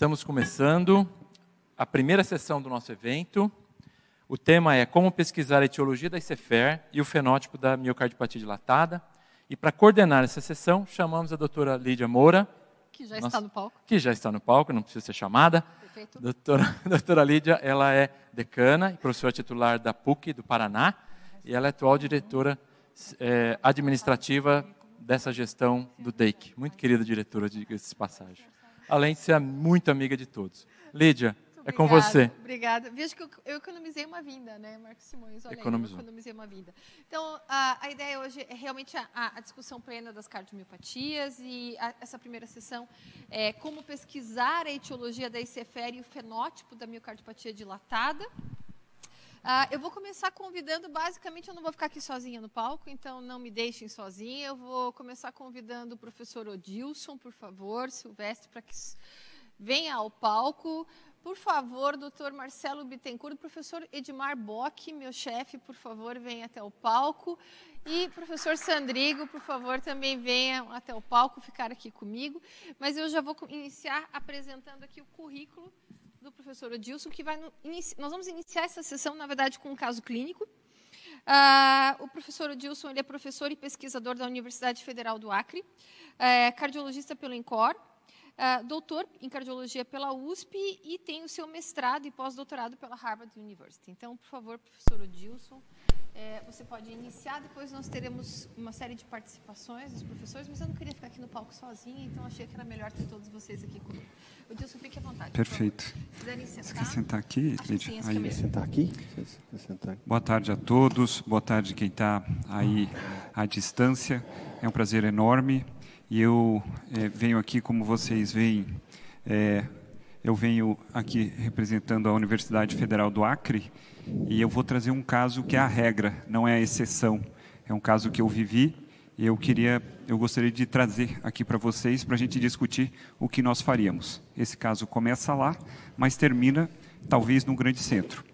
Estamos começando a primeira sessão do nosso evento. O tema é como pesquisar a etiologia da ICFER e o fenótipo da miocardiopatia dilatada. E para coordenar essa sessão, chamamos a doutora Lídia Moura. Que já está no palco. Que já está no palco, não precisa ser chamada. Perfeito. Doutora Lídia, ela é decana e professora titular da PUC do Paraná. E ela é atual diretora administrativa dessa gestão do DEIC. Muito querida diretora, diga-se de passagem. Além de ser muito amiga de todos. Lídia, é com você. Obrigada. Vejo que eu economizei uma vinda, né, Marcos Simões? Olha Economizou. aí, eu economizei uma vinda. Então, a ideia hoje é realmente a discussão plena das cardiomiopatias e essa primeira sessão é como pesquisar a etiologia da ICFER e o fenótipo da miocardiopatia dilatada. Eu vou começar convidando, basicamente, eu não vou ficar aqui sozinha no palco, então não me deixem sozinha. Eu vou começar convidando o professor Odilson, por favor, Silvestre, para que venha ao palco. Por favor, doutor Marcelo Bittencourt, professor Edmar Bock, meu chefe, por favor, venha até o palco. E professor Sandrigo, por favor, também venha até o palco, ficar aqui comigo. Mas eu já vou iniciar apresentando aqui o currículo do professor Odilson, que nós vamos iniciar essa sessão, na verdade, com um caso clínico. O professor Odilson, ele é professor e pesquisador da Universidade Federal do Acre, cardiologista pelo INCOR, doutor em cardiologia pela USP e tem o seu mestrado e pós-doutorado pela Harvard University. Então, por favor, professor Odilson, você pode iniciar, depois nós teremos uma série de participações dos professores, mas eu não queria ficar aqui no palco sozinha, então achei que era melhor ter todos vocês aqui comigo. Odilson, fique à vontade. Perfeito. Se quiserem sentar. Você quer sentar aqui, Lídia? Sim, aí. Sentar aqui? Sentar aqui? Boa tarde a todos, boa tarde quem está aí à distância. É um prazer enorme. E eu venho aqui, como vocês veem, eu venho aqui representando a Universidade Federal do Acre e eu vou trazer um caso que é a regra, não é a exceção. É um caso que eu vivi e eu gostaria de trazer aqui para vocês para a gente discutir o que nós faríamos. Esse caso começa lá, mas termina talvez num grande centro.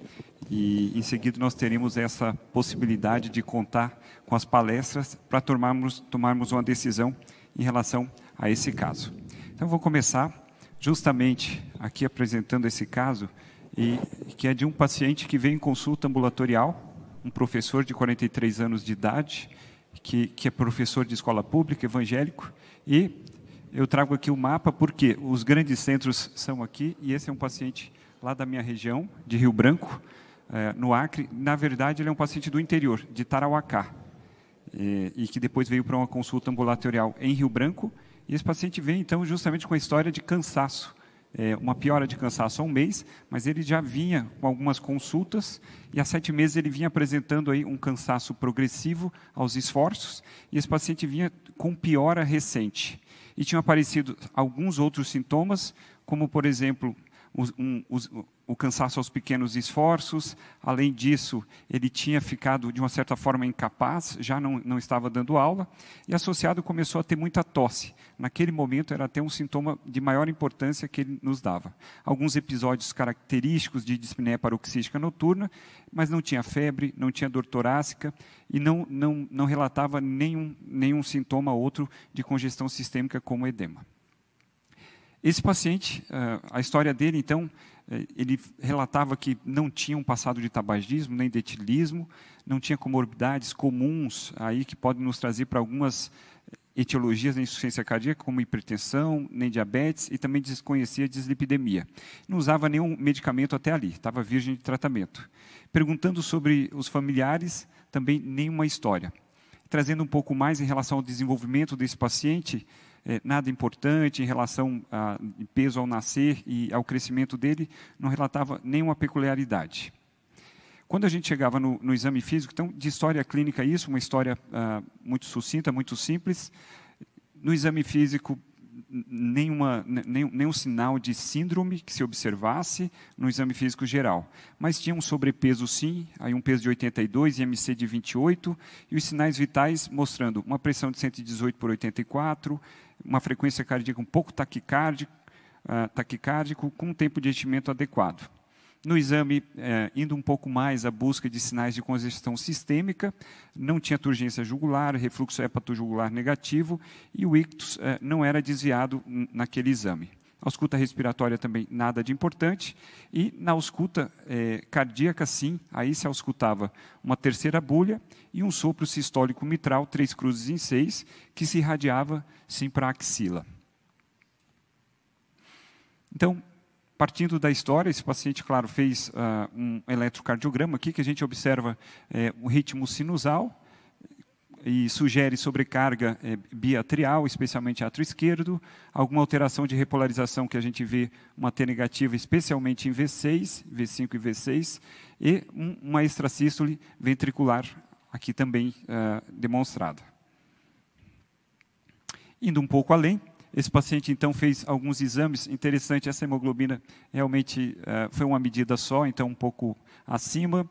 E em seguida nós teremos essa possibilidade de contar com as palestras para tomarmos uma decisão em relação a esse caso. Então, eu vou começar justamente aqui apresentando esse caso, que é de um paciente que veio em consulta ambulatorial, um professor de 43 anos de idade, que é professor de escola pública, evangélico, e eu trago aqui o mapa porque os grandes centros são aqui, e esse é um paciente lá da minha região, de Rio Branco, no Acre. Na verdade, ele é um paciente do interior, de Tarauacá, e que depois veio para uma consulta ambulatorial em Rio Branco, e esse paciente vem, então, justamente com a história de cansaço, uma piora de cansaço há um mês, mas ele já vinha com algumas consultas, e há 7 meses ele vinha apresentando aí um cansaço progressivo aos esforços, e esse paciente vinha com piora recente. E tinham aparecido alguns outros sintomas, como, por exemplo, o cansaço aos pequenos esforços. Além disso, ele tinha ficado, de uma certa forma, incapaz, já não estava dando aula, e associado começou a ter muita tosse. Naquele momento, era até um sintoma de maior importância que ele nos dava. Alguns episódios característicos de dispneia paroxística noturna, mas não tinha febre, não tinha dor torácica, e não relatava nenhum sintoma outro de congestão sistêmica como edema. Esse paciente, a história dele, então, ele relatava que não tinha um passado de tabagismo, nem de etilismo, não tinha comorbidades comuns aí que podem nos trazer para algumas etiologias da insuficiência cardíaca, como hipertensão, nem diabetes, e também desconhecia dislipidemia. Não usava nenhum medicamento até ali, estava virgem de tratamento. Perguntando sobre os familiares, também nenhuma história. Trazendo um pouco mais em relação ao desenvolvimento desse paciente, nada importante em relação a peso ao nascer e ao crescimento dele, não relatava nenhuma peculiaridade. Quando a gente chegava no exame físico, então, de história clínica isso, uma história muito sucinta, muito simples. No exame físico, nenhum sinal de síndrome que se observasse no exame físico geral. Mas tinha um sobrepeso sim, aí um peso de 82, IMC de 28, e os sinais vitais mostrando uma pressão de 118 por 84, uma frequência cardíaca um pouco taquicárdico, com um tempo de enchimento adequado. No exame, indo um pouco mais à busca de sinais de congestão sistêmica, não tinha turgência jugular, refluxo hepatojugular negativo, e o ictus não era desviado naquele exame. Ausculta respiratória também nada de importante. E na ausculta cardíaca, sim, aí se auscultava uma terceira bolha e um sopro sistólico mitral, 3 cruzes em 6, que se irradiava sim para a axila. Então, partindo da história, esse paciente, claro, fez um eletrocardiograma aqui, que a gente observa um ritmo sinusal, e sugere sobrecarga biatrial, especialmente átrio esquerdo, alguma alteração de repolarização que a gente vê uma T negativa, especialmente em V6, V5 e V6, e uma extrasístole ventricular, aqui também demonstrada. Indo um pouco além, esse paciente, então, fez alguns exames. Interessante, essa hemoglobina realmente foi uma medida só, então um pouco acima,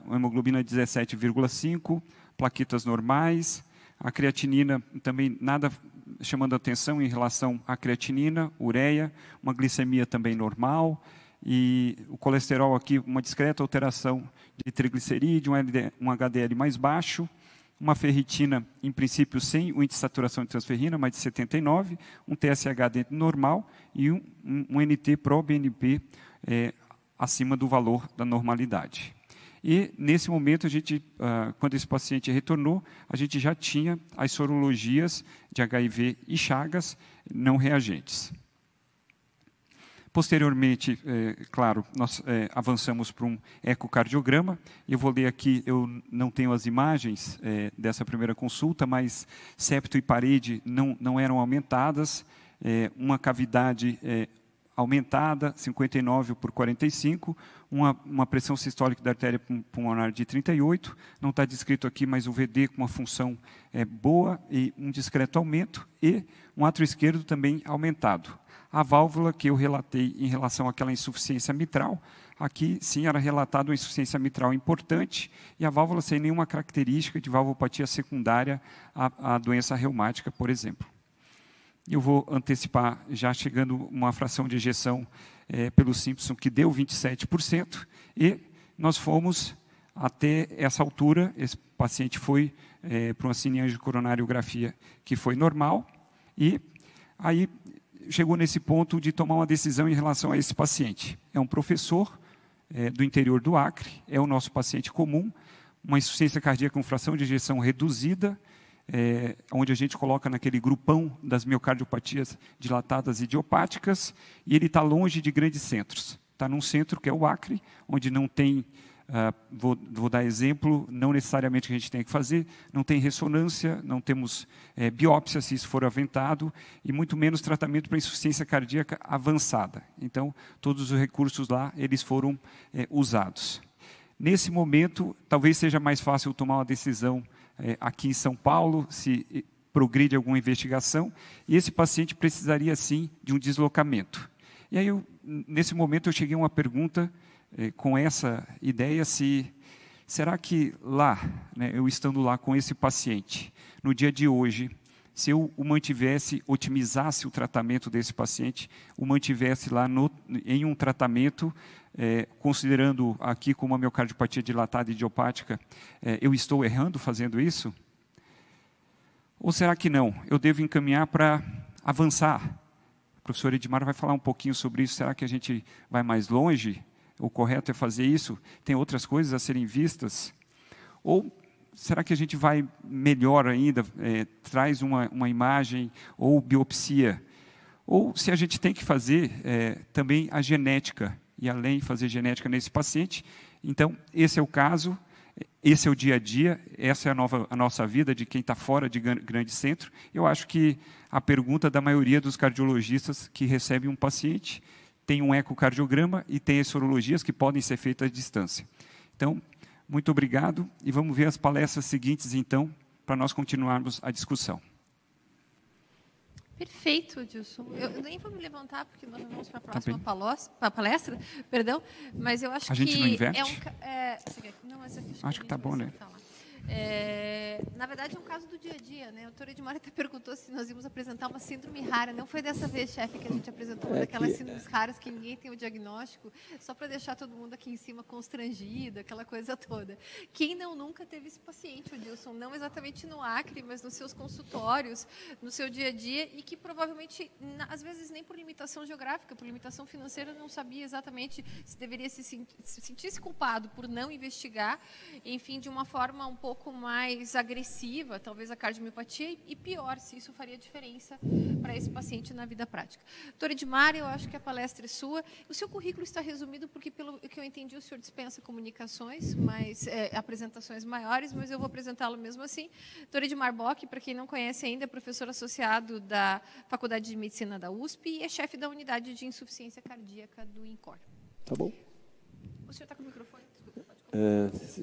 uma hemoglobina 17,5, plaquetas normais, a creatinina também nada chamando atenção em relação à creatinina, ureia, uma glicemia também normal, e o colesterol aqui, uma discreta alteração de triglicerídeo, um HDL mais baixo, uma ferritina, em princípio, sem o índice de saturação de transferrina, mais de 79, um TSH dentro normal e um NT-proBNP acima do valor da normalidade. E, nesse momento, quando esse paciente retornou, a gente já tinha as sorologias de HIV e Chagas não reagentes. Posteriormente, claro, nós avançamos para um ecocardiograma. Eu vou ler aqui, eu não tenho as imagens dessa primeira consulta, mas septo e parede não eram aumentadas, uma cavidade aumentada, 59 por 45, uma pressão sistólica da artéria pulmonar de 38, não está descrito aqui, mas o VD com uma função boa e um discreto aumento, e um átrio esquerdo também aumentado. A válvula que eu relatei em relação àquela insuficiência mitral, aqui sim era relatado uma insuficiência mitral importante, e a válvula sem nenhuma característica de valvopatia secundária à doença reumática, por exemplo. Eu vou antecipar, já chegando uma fração de ejeção pelo Simpson, que deu 27%, e nós fomos até essa altura, esse paciente foi para uma cineangiocoronariografia que foi normal, e aí chegou nesse ponto de tomar uma decisão em relação a esse paciente. É um professor do interior do Acre, é o nosso paciente comum, uma insuficiência cardíaca com fração de ejeção reduzida, onde a gente coloca naquele grupão das miocardiopatias dilatadas idiopáticas, e ele está longe de grandes centros. Está num centro que é o Acre, onde não tem, vou dar exemplo, não necessariamente que a gente tem que fazer, não tem ressonância, não temos biópsia, se isso for aventado, e muito menos tratamento para insuficiência cardíaca avançada. Então, todos os recursos lá, eles foram usados. Nesse momento, talvez seja mais fácil tomar uma decisão aqui em São Paulo, se progride alguma investigação, e esse paciente precisaria, sim, de um deslocamento. E aí, nesse momento, eu cheguei a uma pergunta com essa ideia, será que lá, eu estando lá com esse paciente, no dia de hoje, se eu o mantivesse, otimizasse o tratamento desse paciente, o mantivesse lá em um tratamento, considerando aqui como a miocardiopatia dilatada idiopática, eu estou errando fazendo isso? Ou será que não? Eu devo encaminhar para avançar? O professor Edmar vai falar um pouquinho sobre isso. Será que a gente vai mais longe? O correto é fazer isso? Tem outras coisas a serem vistas? Ou será que a gente vai melhor ainda, traz uma imagem ou biopsia? Ou se a gente tem que fazer também a genética, e além de fazer genética nesse paciente, então esse é o caso, esse é o dia a dia, essa é a nossa vida de quem está fora de grande centro. Eu acho que a pergunta da maioria dos cardiologistas que recebem um paciente tem um ecocardiograma e tem as sorologias que podem ser feitas à distância. Então, muito obrigado, e vamos ver as palestras seguintes, então, para nós continuarmos a discussão. Perfeito, Dilson. Eu nem vou me levantar, porque nós vamos para a próxima palestra, perdão, mas eu acho que... A gente não inverte? não, mas acho que está bom, né? Na verdade, é um caso do dia a dia, né? O doutor Edmar até perguntou se nós íamos apresentar uma síndrome rara. Não foi dessa vez, chefe, que a gente apresentou uma daquelas síndromes raras que ninguém tem o diagnóstico, só para deixar todo mundo aqui em cima constrangido, aquela coisa toda. Quem não nunca teve esse paciente, Odilson? Não exatamente no Acre, mas nos seus consultórios, no seu dia a dia, e que provavelmente, às vezes, nem por limitação geográfica, por limitação financeira, não sabia exatamente se deveria se sentir-se culpado por não investigar, enfim, de uma forma um pouco mais agressiva, talvez a cardiomiopatia, e pior, se isso faria diferença para esse paciente na vida prática. Doutor Edmar, eu acho que a palestra é sua. O seu currículo está resumido, porque, pelo que eu entendi, o senhor dispensa comunicações, apresentações maiores, mas eu vou apresentá-lo mesmo assim. Doutor Edmar Bock, para quem não conhece ainda, é professor associado da Faculdade de Medicina da USP e é chefe da unidade de insuficiência cardíaca do INCOR. Tá bom. O senhor está com o microfone? Desculpa,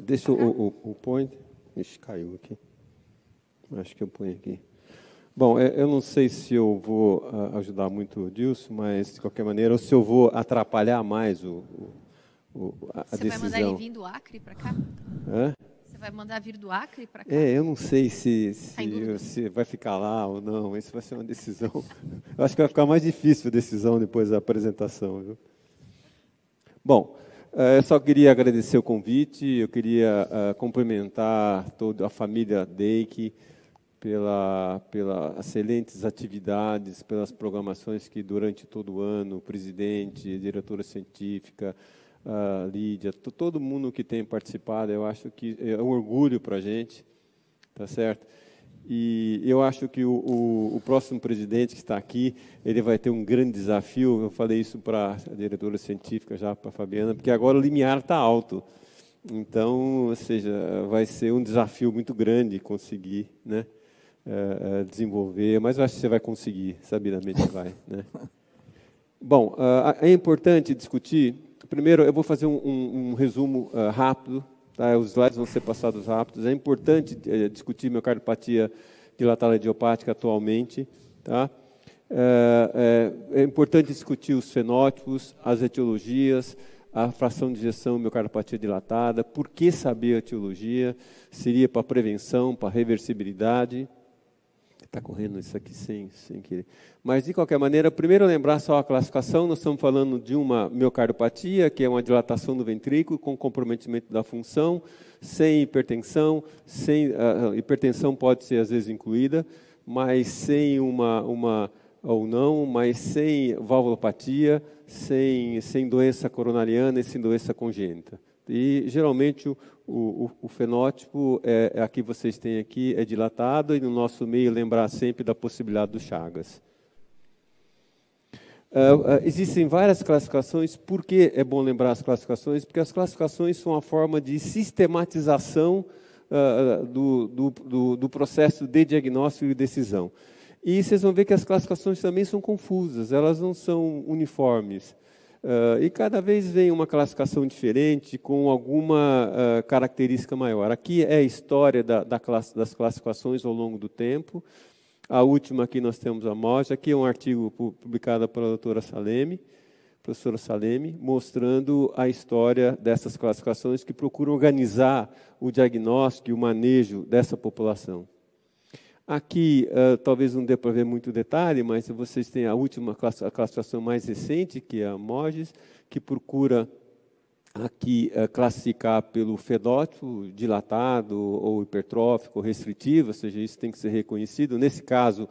deixa o point. Ixi, caiu aqui. Acho que eu ponho aqui. Bom, eu não sei se eu vou ajudar muito o Dilson, mas, de qualquer maneira, ou se eu vou atrapalhar mais a Você decisão. Vai mandar ele vir do Acre para cá? Hã? Você vai mandar vir do Acre para cá? Eu não sei se vai ficar lá ou não. Isso vai ser uma decisão. Eu acho que vai ficar mais difícil a decisão depois da apresentação. Viu? Bom, eu só queria agradecer o convite. Eu queria cumprimentar toda a família Deik pelas excelentes atividades, pelas programações que durante todo o ano, o presidente, a diretora científica, a Lídia, todo mundo que tem participado, eu acho que é um orgulho para a gente, tá certo? E eu acho que o próximo presidente que está aqui, ele vai ter um grande desafio. Eu falei isso para a diretora científica, já para a Fabiana, porque agora o limiar está alto. Então, ou seja, vai ser um desafio muito grande conseguir, né, desenvolver, mas eu acho que você vai conseguir, sabidamente vai. Né? Bom, é importante discutir. Primeiro, eu vou fazer um resumo rápido. Tá? Os slides vão ser passados rápidos. É importante discutir miocardiopatia dilatada idiopática atualmente. Tá? É importante discutir os fenótipos, as etiologias, a fração de ejeção miocardiopatia dilatada. Por que saber a etiologia? Seria para prevenção, para reversibilidade. Está correndo isso aqui sem querer. Mas, de qualquer maneira, primeiro lembrar só a classificação. Nós estamos falando de uma miocardiopatia, que é uma dilatação do ventrículo com comprometimento da função, sem hipertensão. Hipertensão pode ser, às vezes, incluída, mas sem ou não, mas sem valvulopatia, sem doença coronariana e sem doença congênita. E, geralmente, o fenótipo, aqui vocês têm aqui, é dilatado, e no nosso meio, lembrar sempre da possibilidade do Chagas. Existem várias classificações. Por que é bom lembrar as classificações? Porque as classificações são uma forma de sistematização do processo de diagnóstico e decisão. E vocês vão ver que as classificações também são confusas, elas não são uniformes. E cada vez vem uma classificação diferente, com alguma característica maior. Aqui é a história das classificações ao longo do tempo. A última aqui nós temos a MOJ. Aqui é um artigo publicado pela doutora professora Salemi, mostrando a história dessas classificações que procuram organizar o diagnóstico e o manejo dessa população. Aqui, talvez não dê para ver muito detalhe, mas vocês têm a última a classificação mais recente, que é a MOGES, que procura aqui classificar pelo fenótipo dilatado ou hipertrófico ou restritivo, ou seja, isso tem que ser reconhecido. Nesse caso,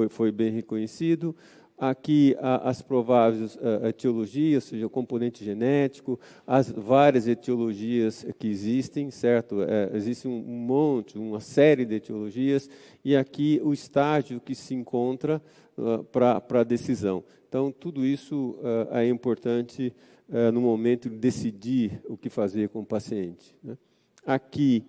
foi bem reconhecido. Aqui, as prováveis etiologias, ou seja, o componente genético, as várias etiologias que existem, certo? Existe um monte, uma série de etiologias, e aqui o estágio que se encontra para a decisão. Então, tudo isso é importante no momento de decidir o que fazer com o paciente. Né? Aqui,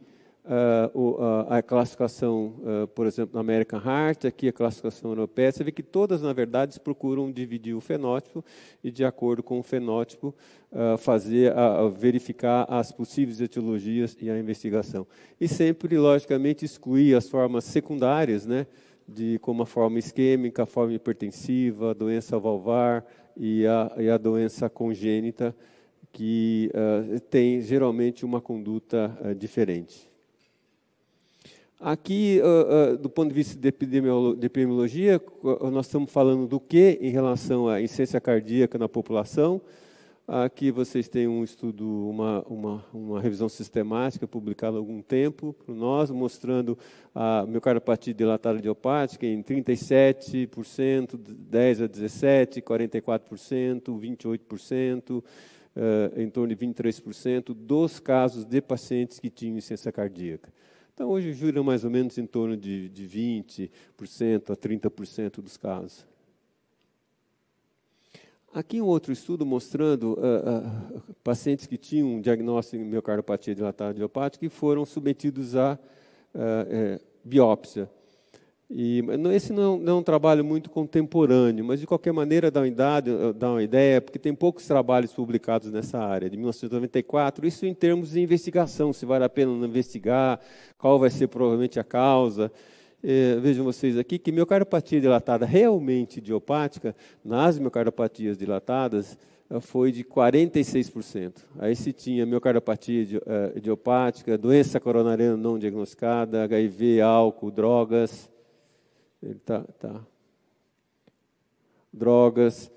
a classificação, por exemplo, na American Heart, aqui a classificação europeia, você vê que todas, na verdade, procuram dividir o fenótipo e, de acordo com o fenótipo, verificar as possíveis etiologias e a investigação. E sempre, logicamente, excluir as formas secundárias, né, como a forma isquêmica, a forma hipertensiva, a doença valvar e a doença congênita, que tem, geralmente, uma conduta diferente. Aqui, do ponto de vista de epidemiologia, nós estamos falando do que em relação à insuficiência cardíaca na população. Aqui vocês têm um estudo, uma revisão sistemática publicada há algum tempo por nós, mostrando a miocardiopatia dilatada idiopática em 37%, 10% a 17%, 44%, 28%, em torno de 23% dos casos de pacientes que tinham insuficiência cardíaca. Então, hoje gira mais ou menos em torno de 20% a 30% dos casos. Aqui um outro estudo mostrando pacientes que tinham um diagnóstico de miocardiopatia dilatada idiopática e foram submetidos a biópsia. E esse não é um trabalho muito contemporâneo, mas de qualquer maneira dá uma ideia, porque tem poucos trabalhos publicados nessa área, de 1994, isso em termos de investigação, se vale a pena investigar, qual vai ser provavelmente a causa. Vejam vocês aqui que miocardiopatia dilatada realmente idiopática, nas miocardiopatias dilatadas, foi de 46%. Aí se tinha miocardiopatia idiopática, doença coronariana não diagnosticada, HIV, álcool, drogas, drogas,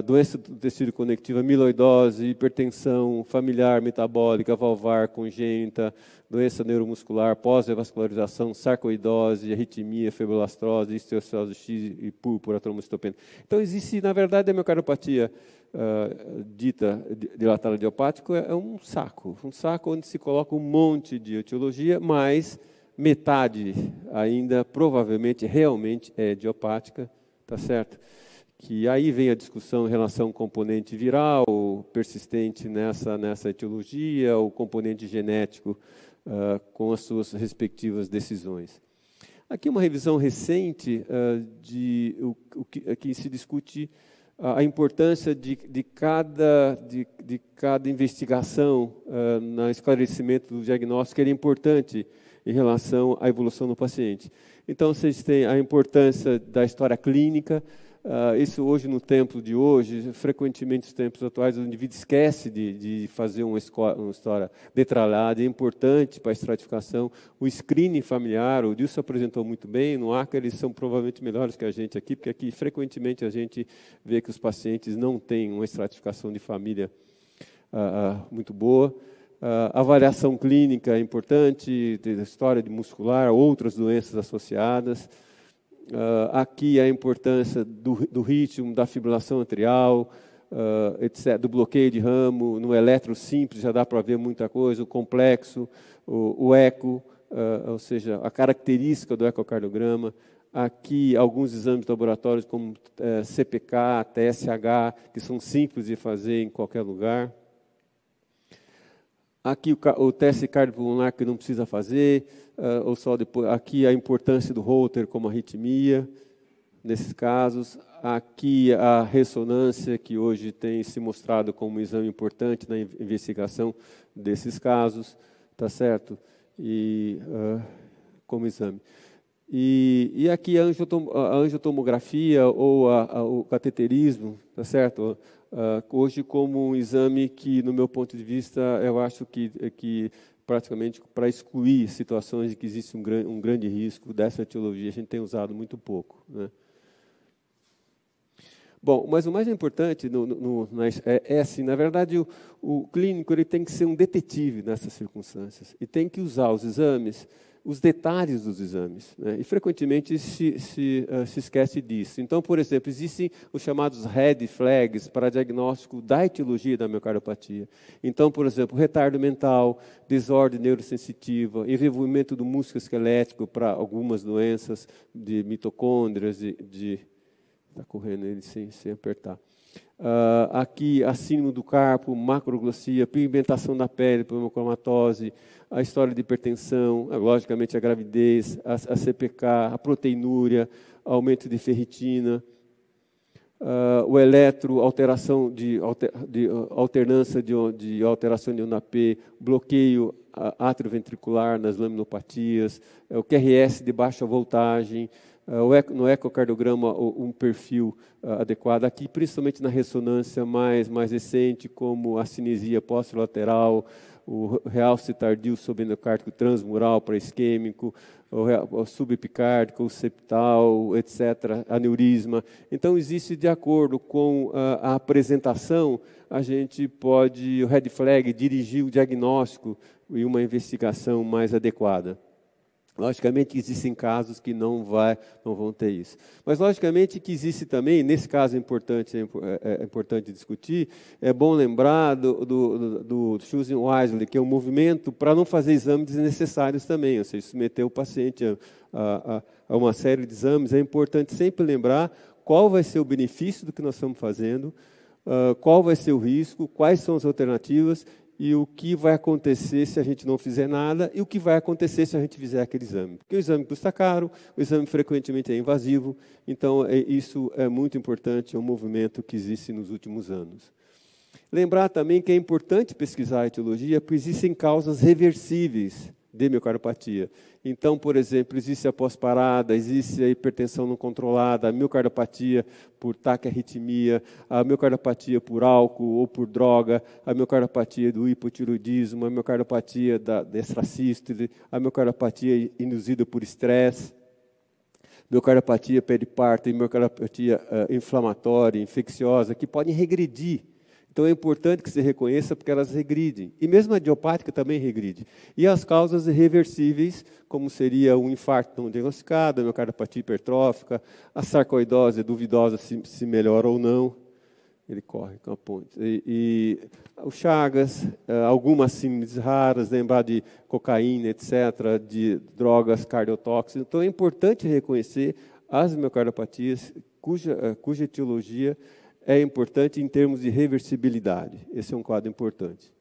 doença do tecido conectivo, amiloidose, hipertensão familiar, metabólica, valvar, congênita, doença neuromuscular, pós-revascularização, sarcoidose, arritmia, fibroblastos, osteocelulose X e púrpura, trombocitopenia. Então, existe, na verdade, a miocardiopatia dita dilatada idiopática é um saco onde se coloca um monte de etiologia, mas metade ainda, provavelmente, realmente é idiopática, tá certo? Que aí vem a discussão em relação ao componente viral, persistente nessa etiologia, o componente genético, com as suas respectivas decisões. Aqui uma revisão recente que se discute a importância de cada investigação no esclarecimento do diagnóstico, que era importante em relação à evolução do paciente. Então, vocês têm a importância da história clínica. Isso hoje, no tempo de hoje, frequentemente nos tempos atuais, o indivíduo esquece de fazer uma história detalhada, é importante para a estratificação. O screening familiar, o Dilson apresentou muito bem, no ACA eles são provavelmente melhores que a gente aqui, porque aqui frequentemente a gente vê que os pacientes não têm uma estratificação de família muito boa. A avaliação clínica é importante, a história de muscular, outras doenças associadas. Aqui a importância do ritmo, da fibrilação atrial, etc., do bloqueio de ramo. No eletro simples já dá para ver muita coisa, o complexo, o eco, ou seja, a característica do ecocardiograma. Aqui alguns exames laboratórios como CPK, TSH, que são simples de fazer em qualquer lugar. Aqui o teste cardiopulmonar que não precisa fazer, ou só depois. Aqui a importância do Holter como arritmia, nesses casos. Aqui a ressonância, que hoje tem se mostrado como um exame importante na investigação desses casos, tá certo? E como exame. E aqui a angiotomografia ou o cateterismo, tá certo? Hoje como um exame que, no meu ponto de vista, eu acho que praticamente para excluir situações em que existe um grande risco dessa etiologia, a gente tem usado muito pouco, né? Bom, mas o mais importante é assim, na verdade, o clínico ele tem que ser um detetive nessas circunstâncias e tem que usar os exames, os detalhes dos exames, né? E frequentemente se esquece disso. Então, por exemplo, existem os chamados red flags para diagnóstico da etiologia da miocardiopatia. Então, por exemplo, retardo mental, desordem neurosensitiva, envolvimento do músculo esquelético para algumas doenças de mitocôndrias, está correndo ele sem apertar. Aqui, a síndrome do carpo, macroglossia, pigmentação da pele, pneumocromatose, a história de hipertensão, logicamente a gravidez, a CPK, a proteinúria, aumento de ferritina, o eletro, alteração alternância de alteração de UNAP, bloqueio atrioventricular nas laminopatias, o QRS de baixa voltagem, no ecocardiograma um perfil adequado. Aqui, principalmente na ressonância mais recente, como a cinesia posterolateral, o realce tardio subendocárdico transmural pré-isquêmico, o subepicárdico, o septal, etc., aneurisma. Então, existe, de acordo com a apresentação, a gente pode, o red flag, dirigir o diagnóstico e uma investigação mais adequada. Logicamente, existem casos que não vão ter isso. Mas, logicamente, que existe também, nesse caso é importante discutir, é bom lembrar do Choosing Wisely, que é um movimento para não fazer exames desnecessários também, ou seja, submeter o paciente a uma série de exames. É importante sempre lembrar qual vai ser o benefício do que nós estamos fazendo, qual vai ser o risco, quais são as alternativas, e o que vai acontecer se a gente não fizer nada, e o que vai acontecer se a gente fizer aquele exame. Porque o exame custa caro, o exame frequentemente é invasivo, então isso é muito importante, é um movimento que existe nos últimos anos. Lembrar também que é importante pesquisar a etiologia, porque existem causas reversíveis de miocardiopatia. Então, por exemplo, existe a pós-parada, existe a hipertensão não controlada, a miocardiopatia por taquiarritmia, a miocardiopatia por álcool ou por droga, a miocardiopatia do hipotiroidismo, a miocardiopatia da extrasístole, a miocardiopatia induzida por estresse, miocardiopatia periparto e miocardiopatia inflamatória, infecciosa, que podem regredir. Então, é importante que se reconheça, porque elas regridem. E mesmo a idiopática também regride. E as causas irreversíveis, como seria o infarto não diagnosticado, a miocardiopatia hipertrófica, a sarcoidose duvidosa se melhora ou não. Ele corre com a ponte. E o Chagas, algumas síndromes raras, lembrar de cocaína, etc., de drogas cardiotóxicas. Então, é importante reconhecer as miocardiopatias cuja etiologia é importante em termos de reversibilidade. Esse é um quadro importante.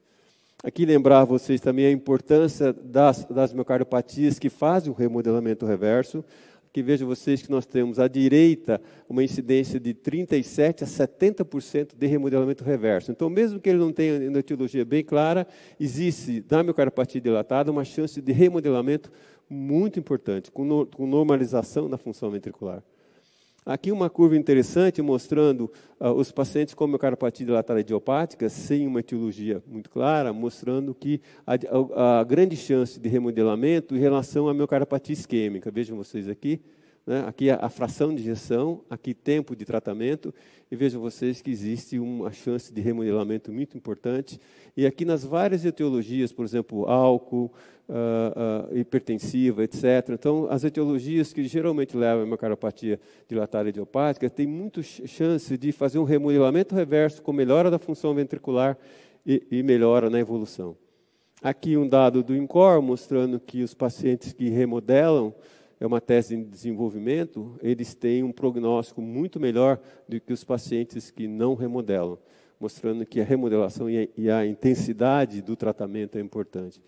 Aqui lembrar a vocês também a importância das miocardiopatias que fazem o remodelamento reverso. Aqui vejam vocês que nós temos à direita uma incidência de 37% a 70% de remodelamento reverso. Então, mesmo que ele não tenha uma etiologia bem clara, existe na miocardiopatia dilatada uma chance de remodelamento muito importante, com normalização da função ventricular. Aqui uma curva interessante mostrando os pacientes com miocardiopatia dilatada idiopática sem uma etiologia muito clara, mostrando que a grande chance de remodelamento em relação à miocardiopatia isquêmica. Vejam vocês aqui, né? Aqui a fração de injeção, aqui tempo de tratamento, e vejam vocês que existe uma chance de remodelamento muito importante. E aqui nas várias etiologias, por exemplo, álcool, hipertensiva, etc. Então, as etiologias que geralmente levam a miocardiopatia dilatada idiopática têm muita chance de fazer um remodelamento reverso com melhora da função ventricular e melhora na evolução. Aqui um dado do INCOR mostrando que os pacientes que remodelam, é uma tese em desenvolvimento, eles têm um prognóstico muito melhor do que os pacientes que não remodelam, mostrando que a remodelação e a intensidade do tratamento é importante.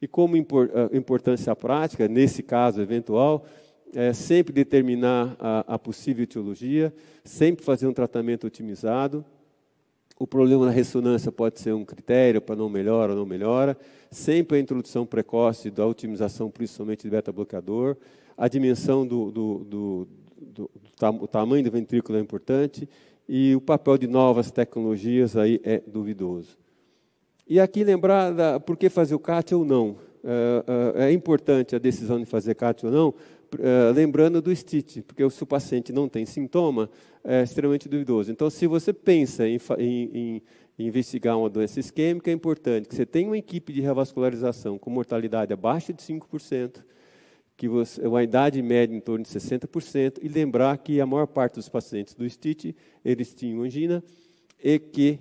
E como importância prática, nesse caso eventual, é sempre determinar a possível etiologia, sempre fazer um tratamento otimizado. O problema da ressonância pode ser um critério para não melhora ou não melhora. Sempre a introdução precoce da otimização, principalmente de beta-bloqueador. A dimensão do tamanho do ventrículo é importante. E o papel de novas tecnologias aí é duvidoso. E aqui lembrar por que fazer o CAT ou não. É importante a decisão de fazer CAT ou não, lembrando do STIT, porque se o paciente não tem sintoma, é extremamente duvidoso. Então, se você pensa em investigar uma doença isquêmica, é importante que você tenha uma equipe de revascularização com mortalidade abaixo de 5%, que uma idade média em torno de 60%, e lembrar que a maior parte dos pacientes do STIT, eles tinham angina, e que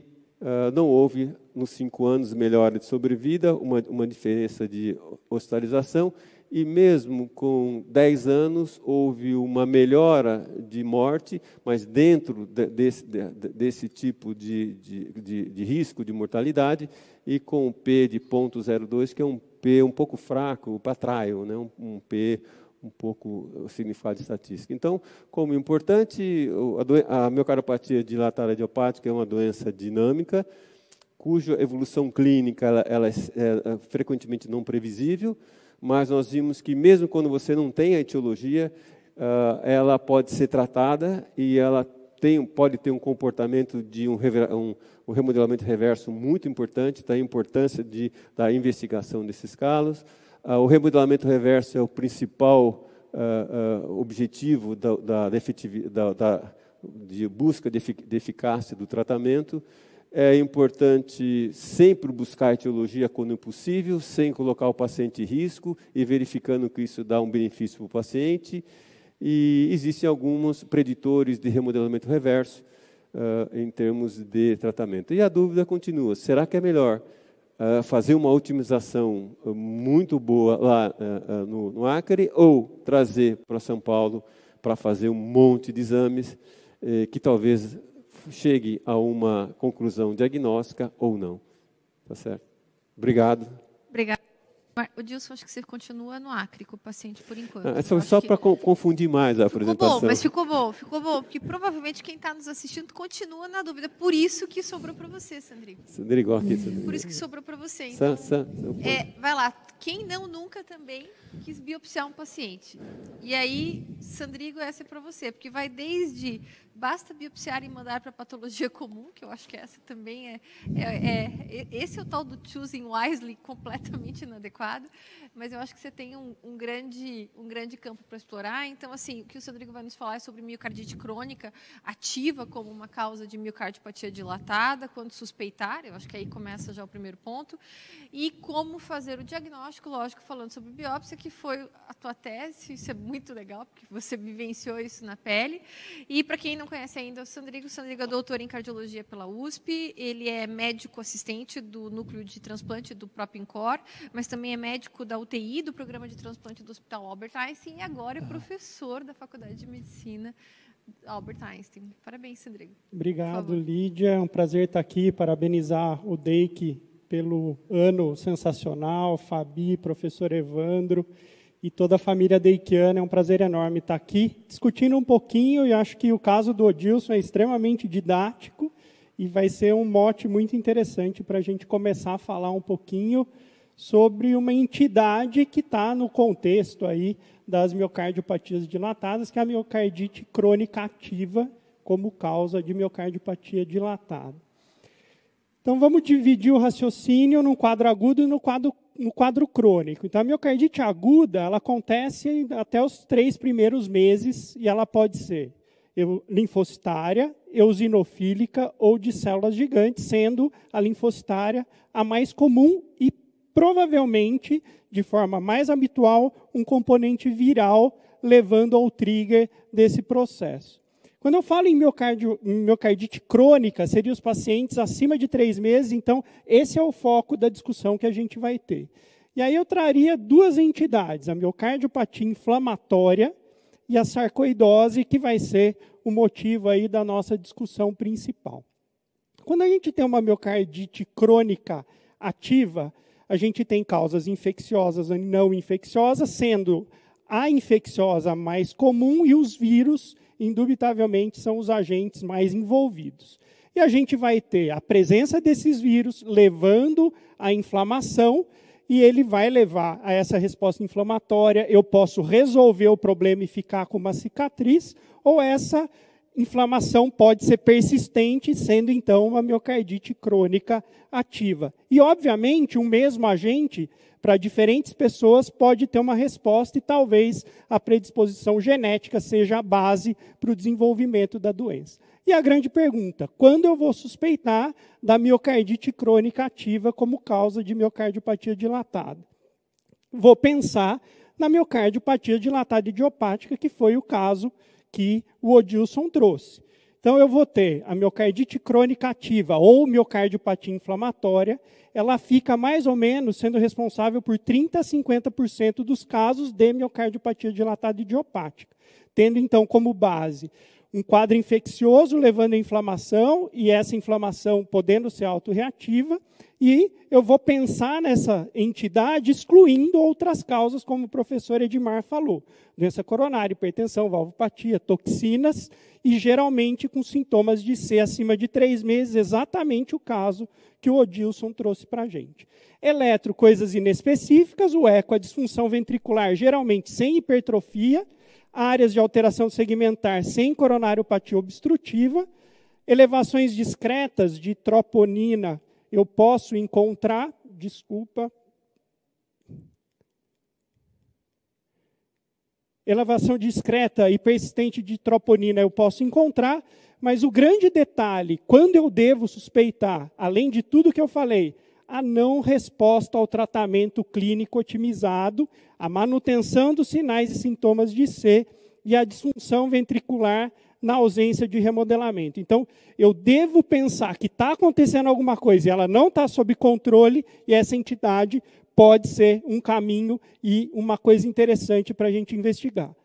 não houve, nos 5 anos, melhora de sobrevida, uma diferença de hospitalização, e mesmo com 10 anos, houve uma melhora de morte, mas dentro desse tipo de risco de mortalidade, e com um P de 0,02, que é um P um pouco fraco para trial, né? um P um pouco significado estatístico. Então, como importante, a miocardiopatia dilatada idiopática é uma doença dinâmica, cuja evolução clínica ela é frequentemente não previsível, mas nós vimos que mesmo quando você não tem a etiologia, ela pode ser tratada e ela pode ter um comportamento de um remodelamento reverso muito importante, da importância da investigação desses calos. O remodelamento reverso é o principal objetivo de busca de eficácia do tratamento. É importante sempre buscar a etiologia quando possível, sem colocar o paciente em risco e verificando que isso dá um benefício para o paciente. E existem alguns preditores de remodelamento reverso em termos de tratamento. E a dúvida continua, será que é melhor fazer uma otimização muito boa lá no Acre ou trazer para São Paulo para fazer um monte de exames que talvez chegue a uma conclusão diagnóstica ou não. Tá certo? Obrigado. Obrigada. O Dilson, acho que você continua no Acre com o paciente por enquanto. Só para confundir mais a apresentação. Ficou bom, porque provavelmente quem está nos assistindo continua na dúvida. Por isso que sobrou para você, Sandrigo. Sandrigo, aqui. Por isso que sobrou para você. Então, vai lá. Quem nunca também quis biopsiar um paciente? E aí, Sandrigo, essa é para você, porque vai desde basta biopsiar e mandar para patologia comum, que eu acho que essa também esse é o tal do choosing wisely, completamente inadequado, mas eu acho que você tem um grande campo para explorar. Então, assim, o que o Sandrigo vai nos falar é sobre miocardite crônica ativa como uma causa de miocardiopatia dilatada, quando suspeitar, eu acho que aí começa já o primeiro ponto, e como fazer o diagnóstico, lógico, falando sobre biópsia, que foi a tua tese, isso é muito legal, porque você vivenciou isso na pele. E, para quem não conhece ainda o Sandrigo é doutor em cardiologia pela USP, ele é médico assistente do núcleo de transplante do próprio INCOR, mas também é médico da UTI, do programa de transplante do Hospital Albert Einstein, e agora é professor da Faculdade de Medicina Albert Einstein. Parabéns, Sandrigo. Obrigado, Lídia. É um prazer estar aqui, parabenizar o DEIC pelo ano sensacional, Fabi, professor Evandro, e toda a família deikiana. É um prazer enorme estar aqui discutindo um pouquinho, e acho que o caso do Odilson é extremamente didático e vai ser um mote muito interessante para a gente começar a falar um pouquinho sobre uma entidade que está no contexto aí das miocardiopatias dilatadas, que é a miocardite crônica ativa como causa de miocardiopatia dilatada. Então, vamos dividir o raciocínio no quadro agudo e no quadro crônico. Então, a miocardite aguda, ela acontece até os 3 primeiros meses, e ela pode ser linfocitária, eosinofílica ou de células gigantes, sendo a linfocitária a mais comum e, provavelmente, de forma mais habitual, um componente viral, levando ao trigger desse processo. Quando eu falo em miocardite crônica, seriam os pacientes acima de 3 meses, então esse é o foco da discussão que a gente vai ter. E aí eu traria 2 entidades, a miocardiopatia inflamatória e a sarcoidose, que vai ser o motivo aí da nossa discussão principal. Quando a gente tem uma miocardite crônica ativa, a gente tem causas infecciosas e não infecciosas, sendo a infecciosa mais comum e os vírus, indubitavelmente, são os agentes mais envolvidos. E a gente vai ter a presença desses vírus levando à inflamação, e ele vai levar a essa resposta inflamatória. Eu posso resolver o problema e ficar com uma cicatriz, ou essa inflamação pode ser persistente, sendo então uma miocardite crônica ativa. E, obviamente, o mesmo agente, para diferentes pessoas, pode ter uma resposta, e talvez a predisposição genética seja a base para o desenvolvimento da doença. E a grande pergunta, quando eu vou suspeitar da miocardite crônica ativa como causa de miocardiopatia dilatada? Vou pensar na miocardiopatia dilatada idiopática, que foi o caso que o Odilson trouxe. Então, eu vou ter a miocardite crônica ativa ou miocardiopatia inflamatória. Ela fica mais ou menos sendo responsável por 30% a 50% dos casos de miocardiopatia dilatada idiopática, tendo então como base um quadro infeccioso levando à inflamação, e essa inflamação podendo ser autorreativa, e eu vou pensar nessa entidade excluindo outras causas, como o professor Edmar falou. Doença coronária, hipertensão, valvopatia, toxinas, e geralmente com sintomas de C acima de 3 meses, exatamente o caso que o Odilson trouxe para a gente. Eletro, coisas inespecíficas, o eco, a disfunção ventricular, geralmente sem hipertrofia, áreas de alteração segmentar sem coronariopatia obstrutiva, elevações discretas de troponina eu posso encontrar, elevação discreta e persistente de troponina eu posso encontrar, mas o grande detalhe, quando eu devo suspeitar, além de tudo que eu falei, a não resposta ao tratamento clínico otimizado, a manutenção dos sinais e sintomas de C e a disfunção ventricular na ausência de remodelamento. Então, eu devo pensar que está acontecendo alguma coisa e ela não está sob controle, e essa entidade pode ser um caminho e uma coisa interessante para a gente investigar.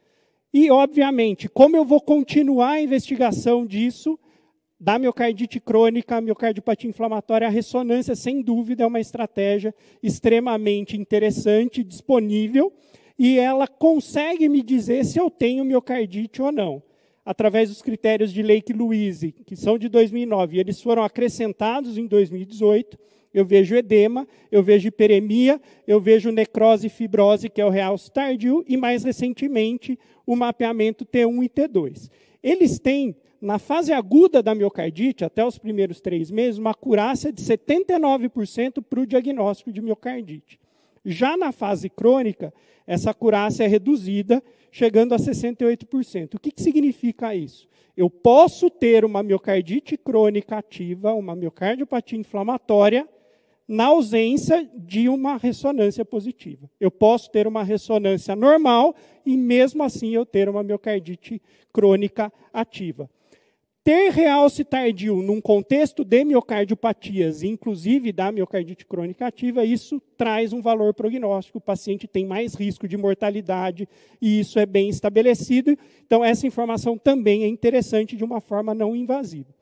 E, obviamente, como eu vou continuar a investigação disso, da miocardite crônica, a miocardiopatia inflamatória, a ressonância, sem dúvida, é uma estratégia extremamente interessante, disponível, e ela consegue me dizer se eu tenho miocardite ou não, através dos critérios de Lake-Louise, que são de 2009, e eles foram acrescentados em 2018, eu vejo edema, eu vejo hiperemia, eu vejo necrose e fibrose, que é o realce tardio, e mais recentemente o mapeamento T1 e T2. Eles têm, na fase aguda da miocardite, até os primeiros 3 meses, uma acurácia de 79% para o diagnóstico de miocardite. Já na fase crônica, essa acurácia é reduzida, chegando a 68%. O que significa isso? Eu posso ter uma miocardite crônica ativa, uma miocardiopatia inflamatória, na ausência de uma ressonância positiva. Eu posso ter uma ressonância normal e, mesmo assim, eu ter uma miocardite crônica ativa. Ter realce tardio num contexto de miocardiopatias, inclusive da miocardite crônica ativa, isso traz um valor prognóstico. O paciente tem mais risco de mortalidade e isso é bem estabelecido. Então, essa informação também é interessante de uma forma não invasiva.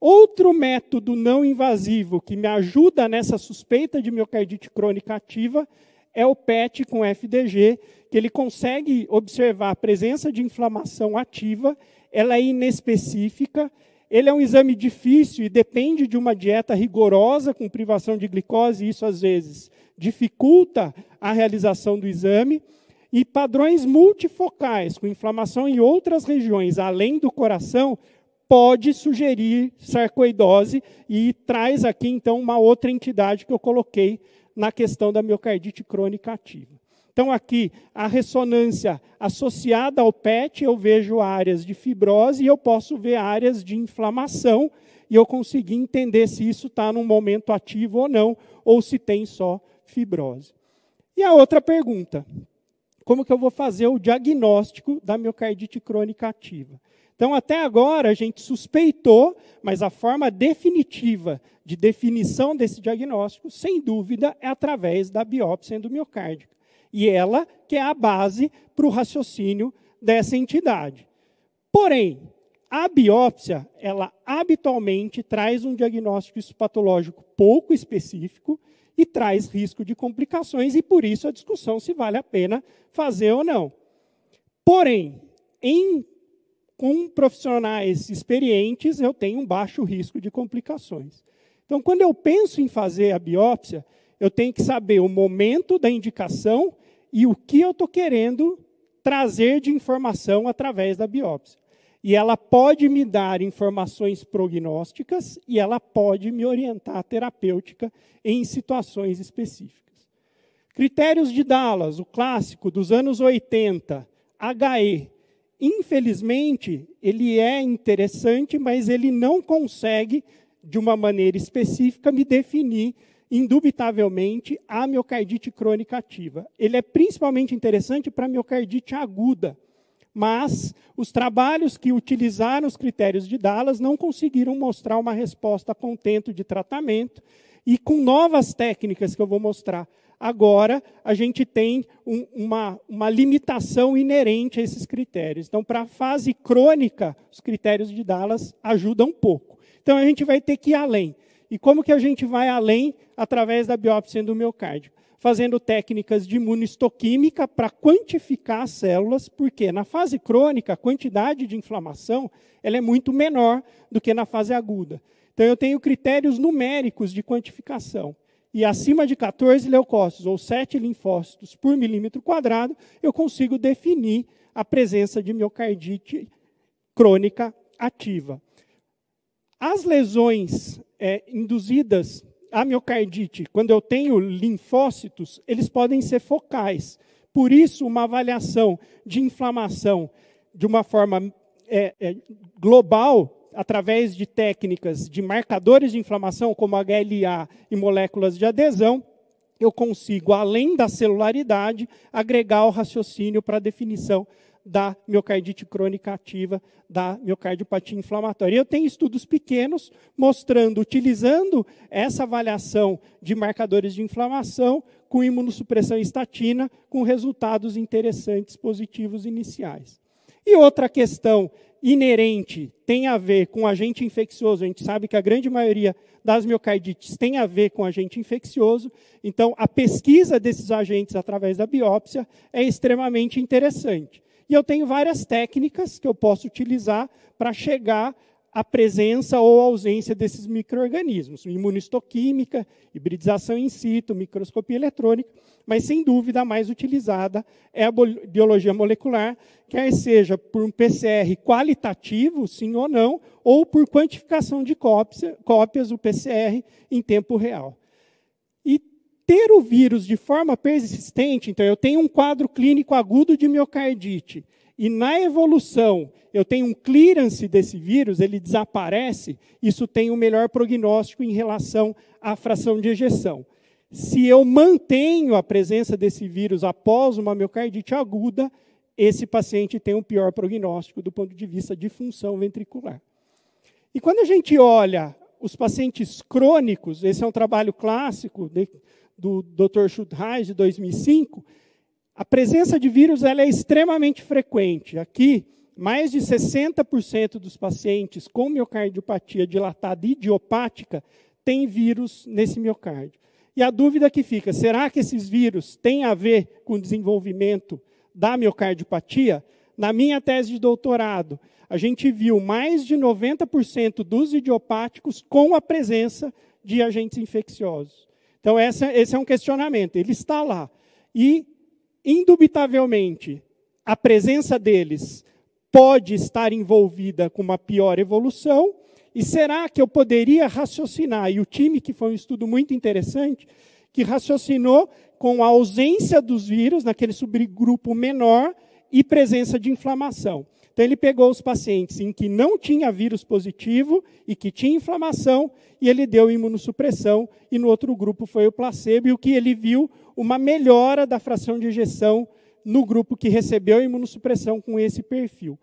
Outro método não invasivo que me ajuda nessa suspeita de miocardite crônica ativa é o PET com FDG, que ele consegue observar a presença de inflamação ativa, ela é inespecífica, ele é um exame difícil e depende de uma dieta rigorosa com privação de glicose, e isso às vezes dificulta a realização do exame, e padrões multifocais com inflamação em outras regiões, além do coração, pode sugerir sarcoidose, e traz aqui, então, uma outra entidade que eu coloquei na questão da miocardite crônica ativa. Então, aqui, a ressonância associada ao PET, eu vejo áreas de fibrose e eu posso ver áreas de inflamação, e eu consegui entender se isso está num momento ativo ou não, ou se tem só fibrose. E a outra pergunta, como que eu vou fazer o diagnóstico da miocardite crônica ativa? Então, até agora, a gente suspeitou, mas a forma definitiva de definição desse diagnóstico, sem dúvida, é através da biópsia endomiocárdica. E ela que é a base para o raciocínio dessa entidade. Porém, a biópsia, ela habitualmente traz um diagnóstico histopatológico pouco específico e traz risco de complicações, e por isso a discussão se vale a pena fazer ou não. Porém, com profissionais experientes, eu tenho um baixo risco de complicações. Então, quando eu penso em fazer a biópsia, eu tenho que saber o momento da indicação e o que eu estou querendo trazer de informação através da biópsia. E ela pode me dar informações prognósticas e ela pode me orientar a terapêutica em situações específicas. Critérios de Dallas, o clássico dos anos 80, HE. Infelizmente, ele é interessante, mas ele não consegue, de uma maneira específica, me definir, indubitavelmente, a miocardite crônica ativa. Ele é principalmente interessante para a miocardite aguda, mas os trabalhos que utilizaram os critérios de Dallas não conseguiram mostrar uma resposta a contento de tratamento, e com novas técnicas que eu vou mostrar agora, a gente tem uma limitação inerente a esses critérios. Então, para a fase crônica, os critérios de Dallas ajudam um pouco. Então, a gente vai ter que ir além. E como que a gente vai além? Através da biópsia endomiocárdica. Fazendo técnicas de imunistoquímica para quantificar as células, porque na fase crônica, a quantidade de inflamação ela é muito menor do que na fase aguda. Então, eu tenho critérios numéricos de quantificação. e acima de 14 leucócitos ou 7 linfócitos por milímetro quadrado, eu consigo definir a presença de miocardite crônica ativa. As lesões induzidas à miocardite, quando eu tenho linfócitos, eles podem ser focais. Por isso, uma avaliação de inflamação de uma forma global, através de técnicas de marcadores de inflamação, como HLA e moléculas de adesão, eu consigo, além da celularidade, agregar o raciocínio para a definição da miocardite crônica ativa, da miocardiopatia inflamatória. Eu tenho estudos pequenos mostrando, utilizando essa avaliação de marcadores de inflamação com imunossupressão e estatina, com resultados interessantes, positivos iniciais. E outra questão inerente tem a ver com agente infeccioso. A gente sabe que a grande maioria das miocardites tem a ver com agente infeccioso. Então, a pesquisa desses agentes através da biópsia é extremamente interessante. E eu tenho várias técnicas que eu posso utilizar para chegar à presença ou ausência desses micro-organismos. Imunohistoquímica, hibridização in situ, microscopia eletrônica, mas, sem dúvida, a mais utilizada é a biologia molecular, quer seja por um PCR qualitativo, sim ou não, ou por quantificação de cópias, o PCR, em tempo real. E ter o vírus de forma persistente, então eu tenho um quadro clínico agudo de miocardite, e na evolução eu tenho um clearance desse vírus, ele desaparece, isso tem um melhor prognóstico em relação à fração de ejeção. Se eu mantenho a presença desse vírus após uma miocardite aguda, esse paciente tem um pior prognóstico do ponto de vista de função ventricular. E quando a gente olha os pacientes crônicos, esse é um trabalho clássico do Dr. Schultheis, de 2005, a presença de vírus ela é extremamente frequente. Aqui, mais de 60% dos pacientes com miocardiopatia dilatada idiopática têm vírus nesse miocárdio. E a dúvida que fica, será que esses vírus têm a ver com o desenvolvimento da miocardiopatia? Na minha tese de doutorado, a gente viu mais de 90% dos idiopáticos com a presença de agentes infecciosos. Então, esse é um questionamento, ele está lá. E, indubitavelmente, a presença deles pode estar envolvida com uma pior evolução. E será que eu poderia raciocinar? E o time, que foi um estudo muito interessante, que raciocinou com a ausência dos vírus naquele subgrupo menor e presença de inflamação. Então, ele pegou os pacientes em que não tinha vírus positivo e que tinha inflamação, e ele deu imunossupressão, e no outro grupo foi o placebo, e o que ele viu? Uma melhora da fração de ejeção no grupo que recebeu a imunossupressão com esse perfil.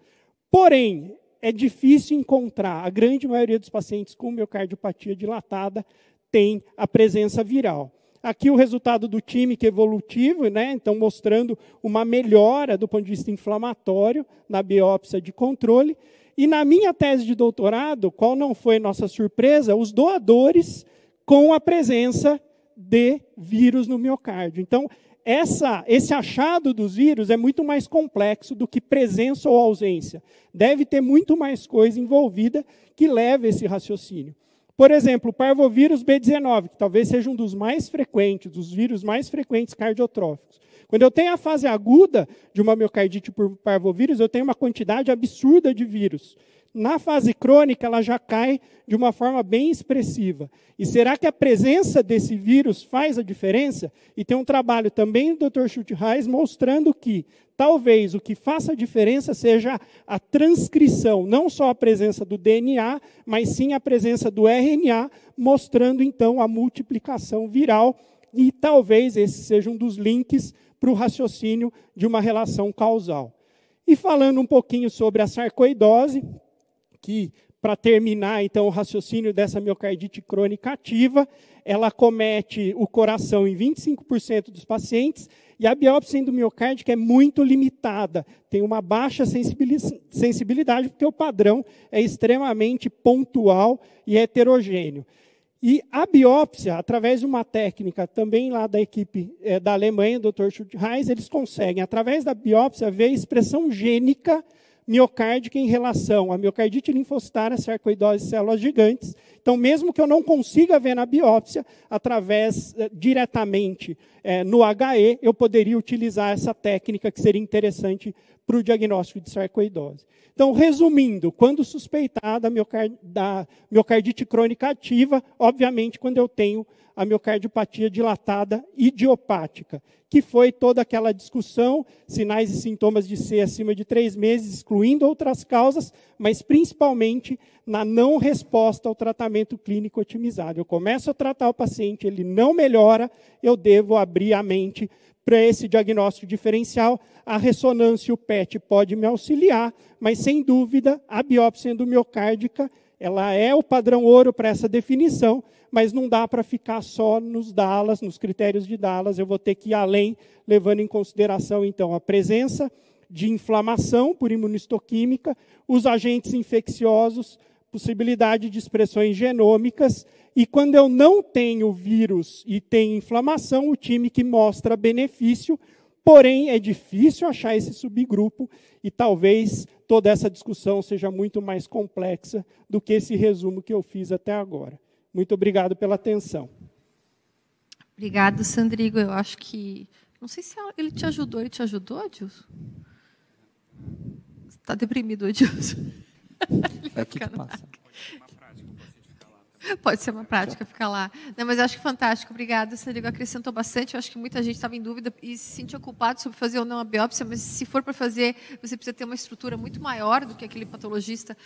Porém, é difícil encontrar, a grande maioria dos pacientes com miocardiopatia dilatada tem a presença viral. Aqui o resultado do time que é evolutivo, né? Então mostrando uma melhora do ponto de vista inflamatório na biópsia de controle. E na minha tese de doutorado, qual não foi nossa surpresa? Os doadores com a presença de vírus no miocárdio. Então, esse achado dos vírus é muito mais complexo do que presença ou ausência. Deve ter muito mais coisa envolvida que leva esse raciocínio. Por exemplo, o parvovírus B19, que talvez seja um dos mais frequentes, dos vírus mais frequentes cardiotróficos. Quando eu tenho a fase aguda de uma miocardite por parvovírus, eu tenho uma quantidade absurda de vírus. Na fase crônica, ela já cai de uma forma bem expressiva. E será que a presença desse vírus faz a diferença? E tem um trabalho também do Dr. Schultheis mostrando que talvez o que faça a diferença seja a transcrição, não só a presença do DNA, mas sim a presença do RNA, mostrando então a multiplicação viral. E talvez esse seja um dos links para o raciocínio de uma relação causal. E falando um pouquinho sobre a sarcoidose, que, para terminar, então, o raciocínio dessa miocardite crônica ativa, ela comete o coração em 25% dos pacientes, e a biópsia endomiocárdica é muito limitada, tem uma baixa sensibilidade, porque o padrão é extremamente pontual e heterogêneo. E a biópsia, através de uma técnica também lá da equipe da Alemanha, do Dr. Schultheis, eles conseguem, através da biópsia, ver a expressão gênica miocárdica em relação à miocardite linfocitária, sarcoidose e células gigantes, Então, mesmo que eu não consiga ver na biópsia, diretamente no HE, eu poderia utilizar essa técnica que seria interessante para o diagnóstico de sarcoidose. Então, resumindo, quando suspeitar da miocardite crônica ativa, obviamente, quando eu tenho a miocardiopatia dilatada idiopática, que foi toda aquela discussão, sinais e sintomas de C acima de 3 meses, excluindo outras causas, mas principalmente na não resposta ao tratamento clínico otimizado. Eu começo a tratar o paciente, ele não melhora, eu devo abrir a mente para esse diagnóstico diferencial. A ressonância e o PET pode me auxiliar, mas, sem dúvida, a biópsia endomiocárdica, ela é o padrão ouro para essa definição, mas não dá para ficar só nos Dallas, nos critérios de Dallas, eu vou ter que ir além, levando em consideração, então, a presença de inflamação por imunistoquímica, os agentes infecciosos, possibilidade de expressões genômicas, e quando eu não tenho vírus e tenho inflamação, o time que mostra benefício, porém é difícil achar esse subgrupo, e talvez toda essa discussão seja muito mais complexa do que esse resumo que eu fiz até agora. Muito obrigado pela atenção. Obrigado, Sandrigo. Eu acho que... Não sei se ele te ajudou. Ele te ajudou, Adilson? Está deprimido, Adilson. É aqui que passa. Pode ser uma prática ficar lá. Não, mas eu acho que fantástico. Obrigada, Sandrigo. Acrescentou bastante. Eu acho que muita gente estava em dúvida e se sentia culpado sobre fazer ou não a biópsia, mas se for para fazer, você precisa ter uma estrutura muito maior do que aquele patologista,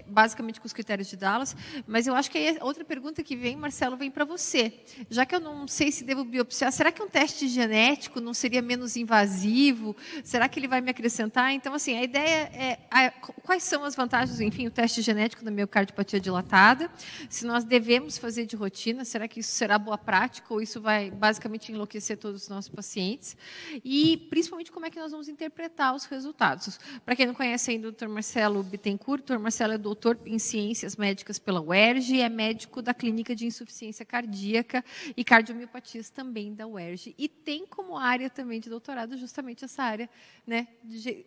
basicamente com os critérios de Dallas. Mas eu acho que aí outra pergunta que vem, Marcelo, vem para você. Já que eu não sei se devo biopsiar, será que um teste genético não seria menos invasivo? Será que ele vai me acrescentar? Então, assim, a ideia é quais são as vantagens, enfim, o teste genético da miocardiopatia dilatada, se nós devemos fazer de rotina, será que isso será boa prática ou isso vai basicamente enlouquecer todos os nossos pacientes? E, principalmente, como é que nós vamos interpretar os resultados? Para quem não conhece ainda o Dr. Marcelo Bittencourt, o Dr. Marcelo é doutor em Ciências Médicas pela UERJ e é médico da Clínica de Insuficiência Cardíaca e Cardiomiopatias também da UERJ. E tem como área também de doutorado justamente essa área, né?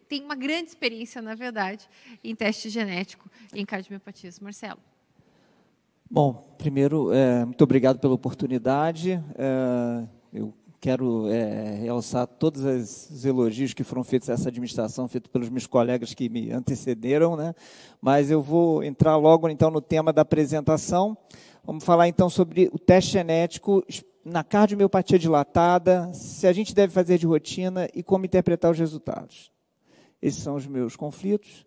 Tem uma grande experiência, na verdade, em teste genético em cardiomiopatias. Marcelo. Bom, primeiro, muito obrigado pela oportunidade. Eu quero realçar todos os elogios que foram feitos a essa administração, feitos pelos meus colegas que me antecederam, né? Mas eu vou entrar logo, então, no tema da apresentação. Vamos falar, então, sobre o teste genético na cardiomiopatia dilatada, se a gente deve fazer de rotina e como interpretar os resultados. Esses são os meus conflitos.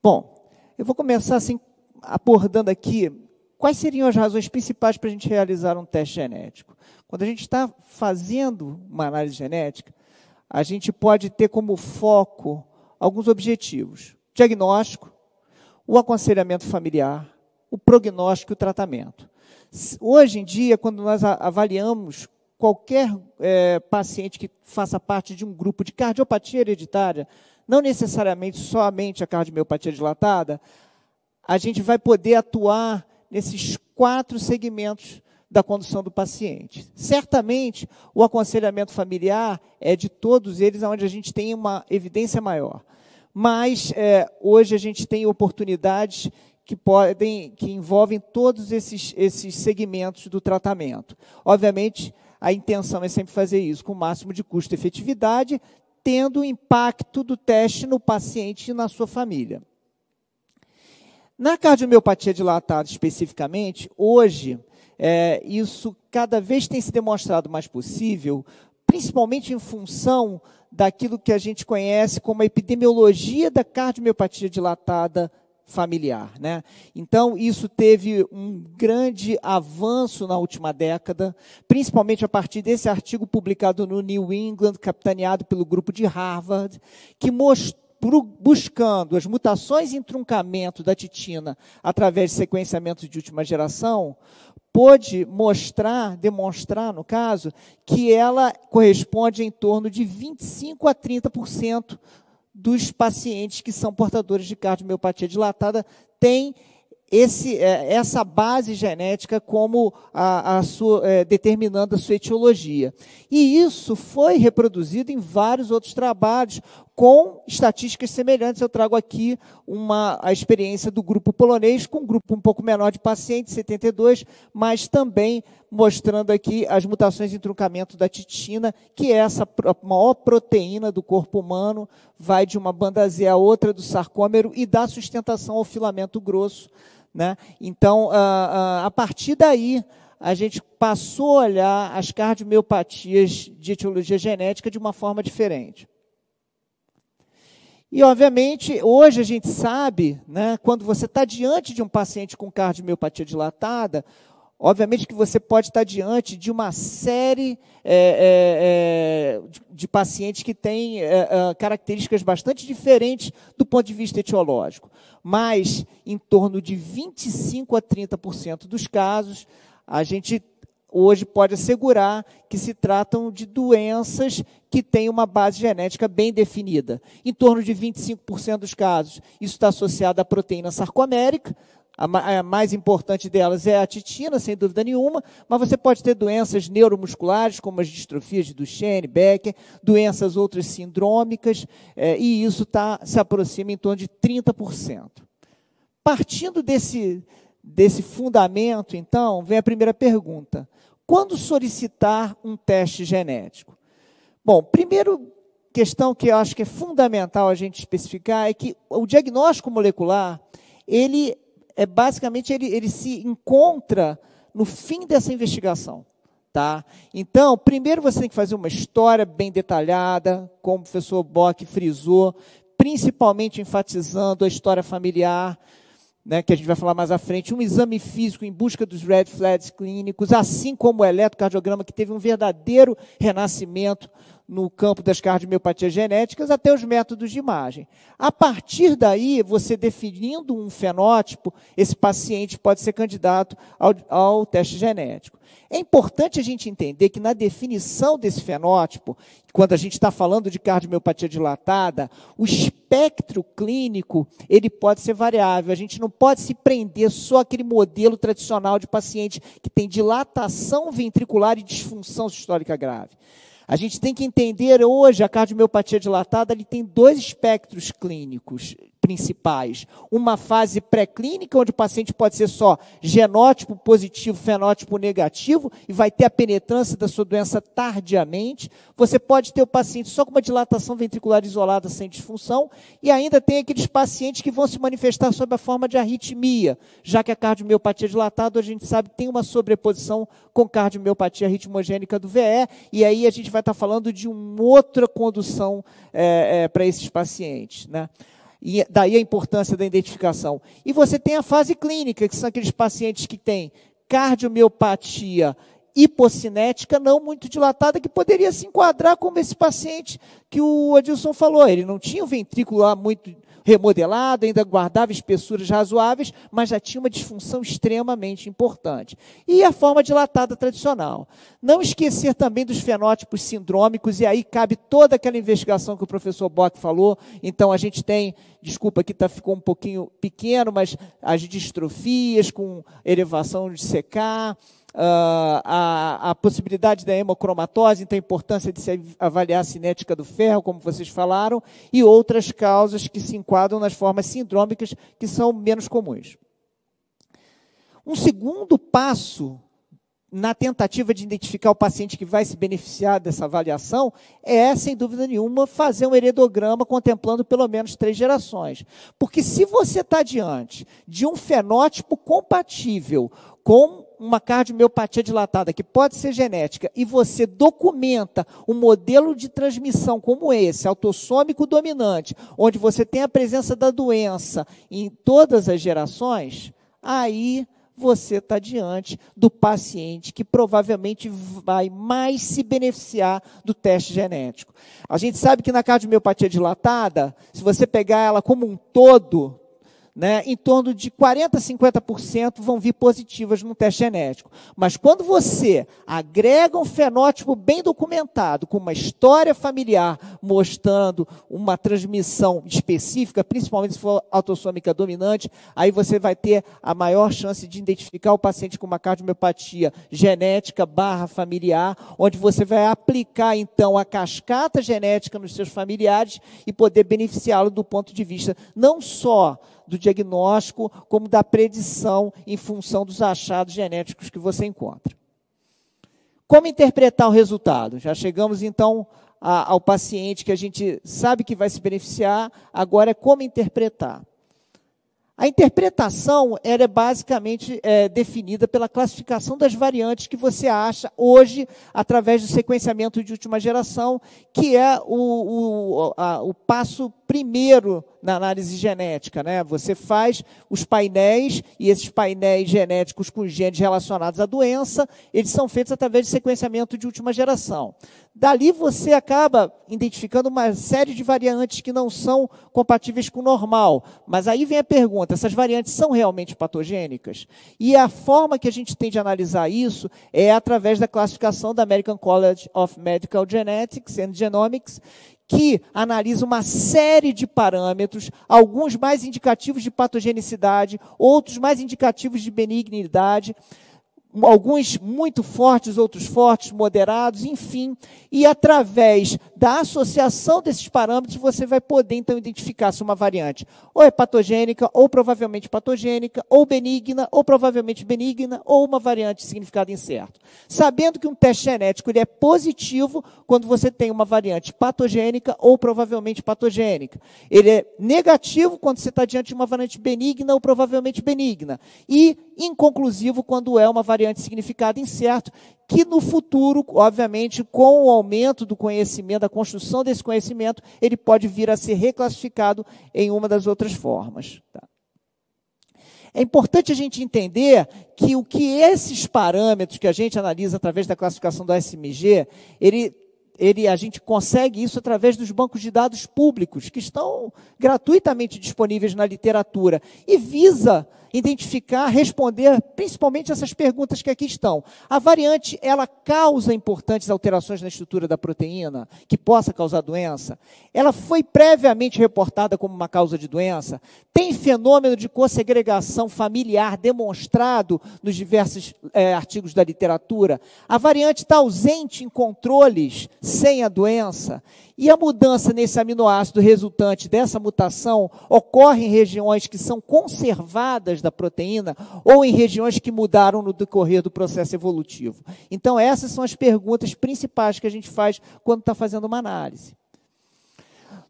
Bom, eu vou começar, assim, abordando aqui quais seriam as razões principais para a gente realizar um teste genético? Quando a gente está fazendo uma análise genética, a gente pode ter como foco alguns objetivos. Diagnóstico, o aconselhamento familiar, o prognóstico e o tratamento. Hoje em dia, quando nós avaliamos qualquer paciente que faça parte de um grupo de cardiopatia hereditária, não necessariamente somente a cardiomiopatia dilatada, a gente vai poder atuar nesses 4 segmentos da condução do paciente. Certamente, o aconselhamento familiar é de todos eles onde a gente tem uma evidência maior. Mas, hoje, a gente tem oportunidades que envolvem todos esses segmentos do tratamento. Obviamente, a intenção é sempre fazer isso com o máximo de custo e efetividade, tendo o impacto do teste no paciente e na sua família. Na cardiomiopatia dilatada, especificamente, hoje, isso cada vez tem se demonstrado mais possível, principalmente em função daquilo que a gente conhece como a epidemiologia da cardiomiopatia dilatada familiar, né? Então, isso teve um grande avanço na última década, principalmente a partir desse artigo publicado no New England, capitaneado pelo grupo de Harvard, que mostrou, buscando as mutações em truncamento da titina através de sequenciamento de última geração, pôde demonstrar, no caso, que ela corresponde em torno de 25% a 30% dos pacientes que são portadores de cardiomiopatia dilatada têm essa base genética como determinando a sua etiologia. E isso foi reproduzido em vários outros trabalhos, com estatísticas semelhantes. Eu trago aqui a experiência do grupo polonês, com um grupo um pouco menor de pacientes, 72, mas também mostrando aqui as mutações em truncamento da titina, que é essa maior proteína do corpo humano, vai de uma banda Z a outra do sarcômero e dá sustentação ao filamento grosso, né? Então, a partir daí, a gente passou a olhar as cardiomiopatias de etiologia genética de uma forma diferente. E, obviamente, hoje a gente sabe, né, quando você está diante de um paciente com cardiomiopatia dilatada, obviamente que você pode estar diante de uma série de pacientes que têm características bastante diferentes do ponto de vista etiológico. Mas, em torno de 25% a 30% dos casos, a gente hoje pode assegurar que se tratam de doenças que têm uma base genética bem definida. Em torno de 25% dos casos, isso está associado à proteína sarcomérica. A mais importante delas é a titina, sem dúvida nenhuma, mas você pode ter doenças neuromusculares, como as distrofias de Duchenne, Becker, doenças outras sindrômicas, e isso se aproxima em torno de 30%. Partindo desse fundamento, então, vem a primeira pergunta. Quando solicitar um teste genético? Bom, primeiro questão que eu acho que é fundamental a gente especificar é que o diagnóstico molecular, ele se encontra no fim dessa investigação. Tá? Então, primeiro você tem que fazer uma história bem detalhada, como o professor Bock frisou, principalmente enfatizando a história familiar, né, que a gente vai falar mais à frente, um exame físico em busca dos red flags clínicos, assim como o eletrocardiograma, que teve um verdadeiro renascimento no campo das cardiomiopatias genéticas, até os métodos de imagem. A partir daí, você definindo um fenótipo, esse paciente pode ser candidato ao teste genético. É importante a gente entender que na definição desse fenótipo, quando a gente está falando de cardiomiopatia dilatada, o espectro clínico ele pode ser variável. A gente não pode se prender só àquele modelo tradicional de paciente que tem dilatação ventricular e disfunção sistólica grave. A gente tem que entender hoje, a cardiomiopatia dilatada ele tem dois espectros clínicos principais. Uma fase pré-clínica, onde o paciente pode ser só genótipo positivo, fenótipo negativo, e vai ter a penetrância da sua doença tardiamente. Você pode ter o paciente só com uma dilatação ventricular isolada, sem disfunção, e ainda tem aqueles pacientes que vão se manifestar sob a forma de arritmia, já que a cardiomiopatia dilatada, a gente sabe, tem uma sobreposição com cardiomiopatia ritmogênica do VE, e aí a gente vai estar falando de uma outra condução para esses pacientes, né? E daí a importância da identificação. E você tem a fase clínica, que são aqueles pacientes que têm cardiomiopatia hipocinética não muito dilatada, que poderia se enquadrar como esse paciente que o Adilson falou. Ele não tinha o ventrículo lá muito remodelado, ainda guardava espessuras razoáveis, mas já tinha uma disfunção extremamente importante. E a forma dilatada tradicional. Não esquecer também dos fenótipos sindrômicos, e aí cabe toda aquela investigação que o professor Bock falou. Então, a gente tem, desculpa, aqui ficou um pouquinho pequeno, mas as distrofias com elevação de CK, a possibilidade da hemocromatose, então a importância de se avaliar a cinética do ferro, como vocês falaram, e outras causas que se enquadram nas formas sindrômicas, que são menos comuns. Um segundo passo na tentativa de identificar o paciente que vai se beneficiar dessa avaliação é, sem dúvida nenhuma, fazer um heredograma contemplando pelo menos 3 gerações. Porque se você está diante de um fenótipo compatível com uma cardiomiopatia dilatada, que pode ser genética, e você documenta um modelo de transmissão como esse, autossômico dominante, onde você tem a presença da doença em todas as gerações, aí você está diante do paciente que provavelmente vai mais se beneficiar do teste genético. A gente sabe que na cardiomiopatia dilatada, se você pegar ela como um todo, né, em torno de 40% a 50% vão vir positivas no teste genético. Mas quando você agrega um fenótipo bem documentado, com uma história familiar mostrando uma transmissão específica, principalmente se for autossômica dominante, aí você vai ter a maior chance de identificar o paciente com uma cardiomiopatia genética / familiar, onde você vai aplicar, então, a cascata genética nos seus familiares e poder beneficiá-lo do ponto de vista não só do diagnóstico, como da predição em função dos achados genéticos que você encontra. Como interpretar o resultado? Já chegamos, então, ao paciente que a gente sabe que vai se beneficiar, agora é como interpretar. A interpretação ela é basicamente definida pela classificação das variantes que você acha hoje através do sequenciamento de última geração, que é o passo primeiro na análise genética, né? Você faz os painéis, e esses painéis genéticos com genes relacionados à doença, eles são feitos através de sequenciamento de última geração. Dali você acaba identificando uma série de variantes que não são compatíveis com o normal. Mas aí vem a pergunta, essas variantes são realmente patogênicas? E a forma que a gente tem de analisar isso é através da classificação da American College of Medical Genetics and Genomics, que analisa uma série de parâmetros, alguns mais indicativos de patogenicidade, outros mais indicativos de benignidade, alguns muito fortes, outros fortes, moderados, enfim. E através da associação desses parâmetros, você vai poder, então, identificar se uma variante ou é patogênica, ou provavelmente patogênica, ou benigna, ou provavelmente benigna, ou uma variante de significado incerto. Sabendo que um teste genético ele é positivo quando você tem uma variante patogênica ou provavelmente patogênica. Ele é negativo quando você está diante de uma variante benigna ou provavelmente benigna. E inconclusivo quando é uma variante de significado incerto, que no futuro, obviamente, com o aumento do conhecimento, da construção desse conhecimento, ele pode vir a ser reclassificado em uma das outras formas. Tá? É importante a gente entender que o que esses parâmetros que a gente analisa através da classificação do SMG, a gente consegue isso através dos bancos de dados públicos, que estão gratuitamente disponíveis na literatura, e visa identificar, responder principalmente essas perguntas que aqui estão. A variante, ela causa importantes alterações na estrutura da proteína, que possa causar doença? Ela foi previamente reportada como uma causa de doença? Tem fenômeno de co-segregação familiar demonstrado nos diversos artigos da literatura? A variante está ausente em controles sem a doença? E a mudança nesse aminoácido resultante dessa mutação ocorre em regiões que são conservadas da proteína ou em regiões que mudaram no decorrer do processo evolutivo? Então, essas são as perguntas principais que a gente faz quando está fazendo uma análise.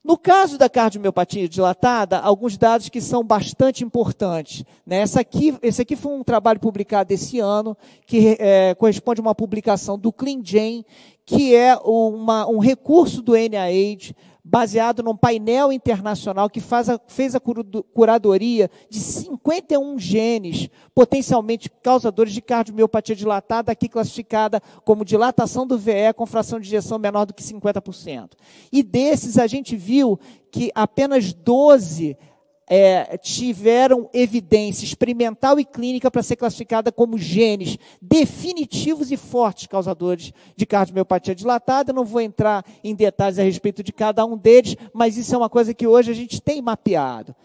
No caso da cardiomiopatia dilatada, alguns dados que são bastante importantes. Né? Esse aqui foi um trabalho publicado esse ano, que corresponde a uma publicação do ClinGen, que é um recurso do NIH, baseado num painel internacional que fez a curadoria de 51 genes potencialmente causadores de cardiomiopatia dilatada, aqui classificada como dilatação do VE com fração de ejeção menor do que 50%. E desses a gente viu que apenas 12 tiveram evidência experimental e clínica para ser classificada como genes definitivos e fortes causadores de cardiomiopatia dilatada. Não vou entrar em detalhes a respeito de cada um deles, mas isso é uma coisa que hoje a gente tem mapeado.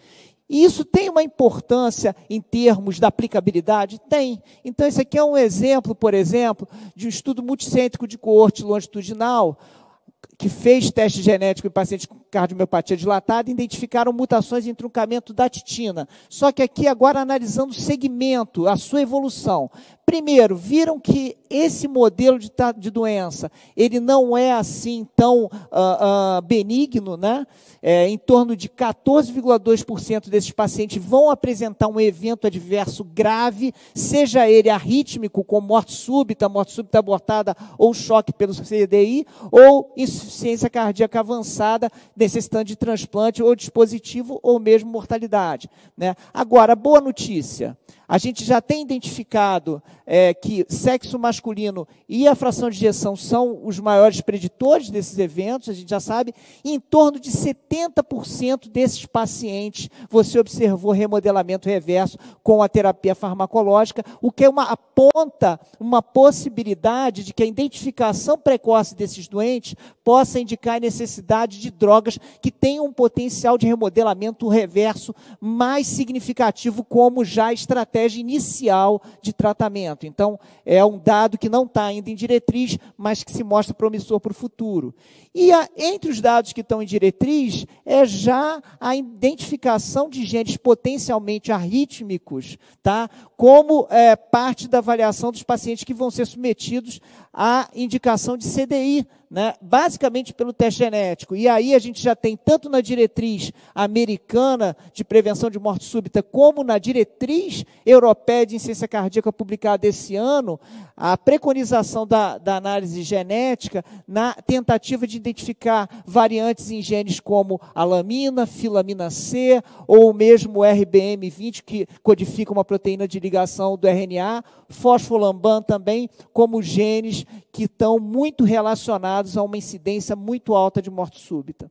E isso tem uma importância em termos da aplicabilidade? Tem. Então, esse aqui é um exemplo, por exemplo, de um estudo multicêntrico de coorte longitudinal, que fez teste genético em pacientes com cardiomiopatia dilatada, identificaram mutações em truncamento da titina. Só que aqui agora analisando o segmento, a sua evolução. Primeiro, viram que esse modelo de doença, ele não é assim tão benigno, né? Em torno de 14,2% desses pacientes vão apresentar um evento adverso grave, seja ele arrítmico, com morte súbita abortada, ou choque pelo CDI, ou insuficiência cardíaca avançada, necessitando de transplante ou dispositivo, ou mesmo mortalidade. Né? Agora, boa notícia. A gente já tem identificado que sexo masculino e a fração de ejeção são os maiores preditores desses eventos, a gente já sabe. Em torno de 70% desses pacientes, você observou remodelamento reverso com a terapia farmacológica, o que aponta uma possibilidade de que a identificação precoce desses doentes possa indicar a necessidade de drogas que tenham um potencial de remodelamento reverso mais significativo, como já estratégia inicial de tratamento. Então, é um dado que não está ainda em diretriz, mas que se mostra promissor para o futuro. E entre os dados que estão em diretriz, é já a identificação de genes potencialmente arrítmicos, tá? Como parte da avaliação dos pacientes que vão ser submetidos à indicação de CDI, né? Basicamente pelo teste genético. E aí a gente já tem, tanto na diretriz americana de prevenção de morte súbita, como na diretriz europeia de insuficiência cardíaca publicada esse ano, a preconização da análise genética na tentativa de identificar variantes em genes como alamina, filamina C, ou mesmo o RBM20, que codifica uma proteína de ligação do RNA, fosfolamban também, como genes que estão muito relacionados a uma incidência muito alta de morte súbita.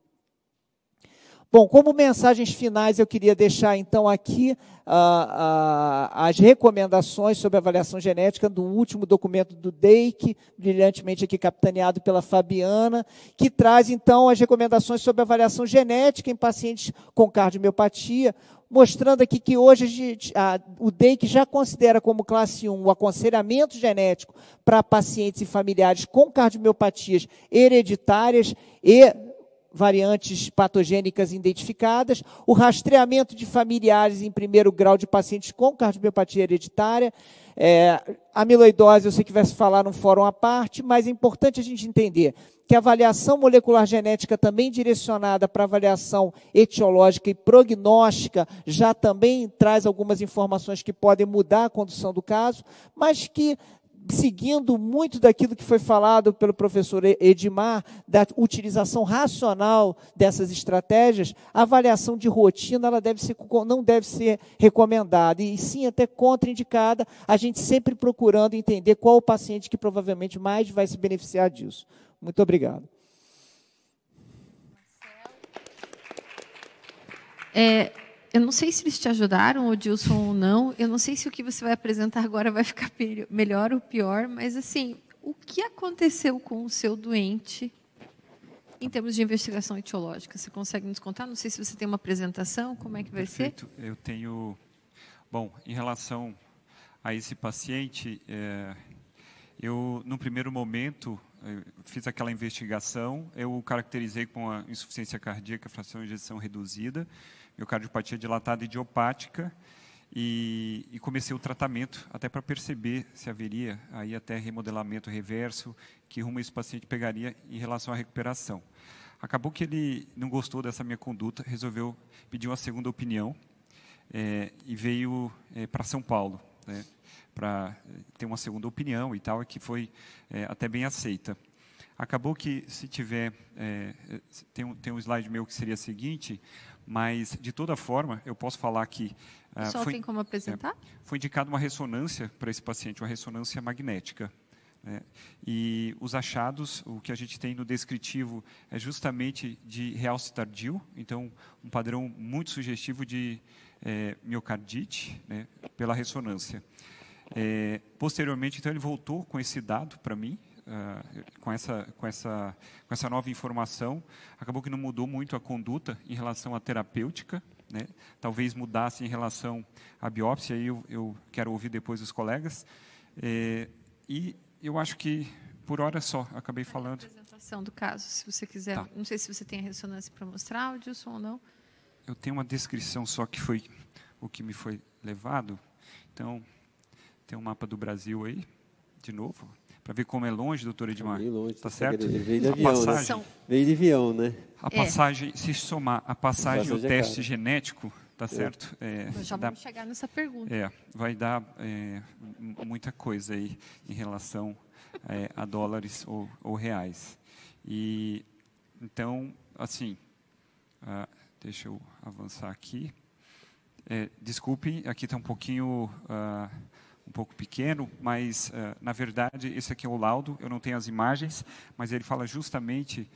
Bom, como mensagens finais, eu queria deixar, então, aqui as recomendações sobre avaliação genética do último documento do DEIC, brilhantemente aqui capitaneado pela Fabiana, que traz, então, as recomendações sobre avaliação genética em pacientes com cardiomiopatia, mostrando aqui que hoje o DEIC já considera como classe 1 o aconselhamento genético para pacientes e familiares com cardiomiopatias hereditárias e variantes patogênicas identificadas, o rastreamento de familiares em primeiro grau de pacientes com cardiomiopatia hereditária, amiloidose, eu sei que vai se falar num fórum à parte, mas é importante a gente entender que a avaliação molecular genética também direcionada para avaliação etiológica e prognóstica já também traz algumas informações que podem mudar a condução do caso, mas que, seguindo muito daquilo que foi falado pelo professor Edmar, da utilização racional dessas estratégias, a avaliação de rotina ela não deve ser recomendada, e sim até contraindicada, a gente sempre procurando entender qual o paciente que provavelmente mais vai se beneficiar disso. Muito obrigado. Eu não sei se eles te ajudaram, o Dilson, ou não. Eu não sei se o que você vai apresentar agora vai ficar melhor ou pior, mas, assim, o que aconteceu com o seu doente em termos de investigação etiológica? Você consegue nos contar? Não sei se você tem uma apresentação, como é que vai Perfeito. Ser? Eu tenho... Bom, em relação a esse paciente, eu, no primeiro momento, fiz aquela investigação, eu o caracterizei com a insuficiência cardíaca, fração de ejeção reduzida, miocardiopatia dilatada idiopática, e comecei o tratamento até para perceber se haveria aí até remodelamento reverso, que rumo esse paciente pegaria em relação à recuperação. Acabou que ele não gostou dessa minha conduta, resolveu pedir uma segunda opinião e veio para São Paulo, né, para ter uma segunda opinião e tal, que foi até bem aceita. Acabou que, se tiver, tem um slide meu que seria o seguinte, mas, de toda forma, eu posso falar que... O pessoal tem como apresentar? Foi indicada uma ressonância para esse paciente, uma ressonância magnética. E os achados, o que a gente tem no descritivo, é justamente de realce tardio, então, um padrão muito sugestivo de miocardite, né, pela ressonância. Posteriormente, então, ele voltou com esse dado para mim, com essa nova informação. Acabou que não mudou muito a conduta em relação à terapêutica, né? Talvez mudasse em relação à biópsia, aí eu quero ouvir depois os colegas. E eu acho que, por hora só, acabei falando. A apresentação do caso, se você quiser. Tá. Não sei se você tem a ressonância para mostrar, Dilson, ou não. Eu tenho uma descrição só, que foi o que me foi levado. Então, tem um mapa do Brasil aí, de novo, para ver como é longe, doutor Edmar. Bem longe. Tá certo? Ele veio de avião, né? Veio de avião, né? A passagem, se somar a passagem e o teste genético, tá certo? Nós já vamos chegar nessa pergunta. Vai dar muita coisa aí em relação a dólares ou reais. E, então, assim, deixa eu avançar aqui. Desculpem, aqui está um pouquinho, um pouco pequeno, mas, na verdade, esse aqui é o laudo, eu não tenho as imagens, mas ele fala justamente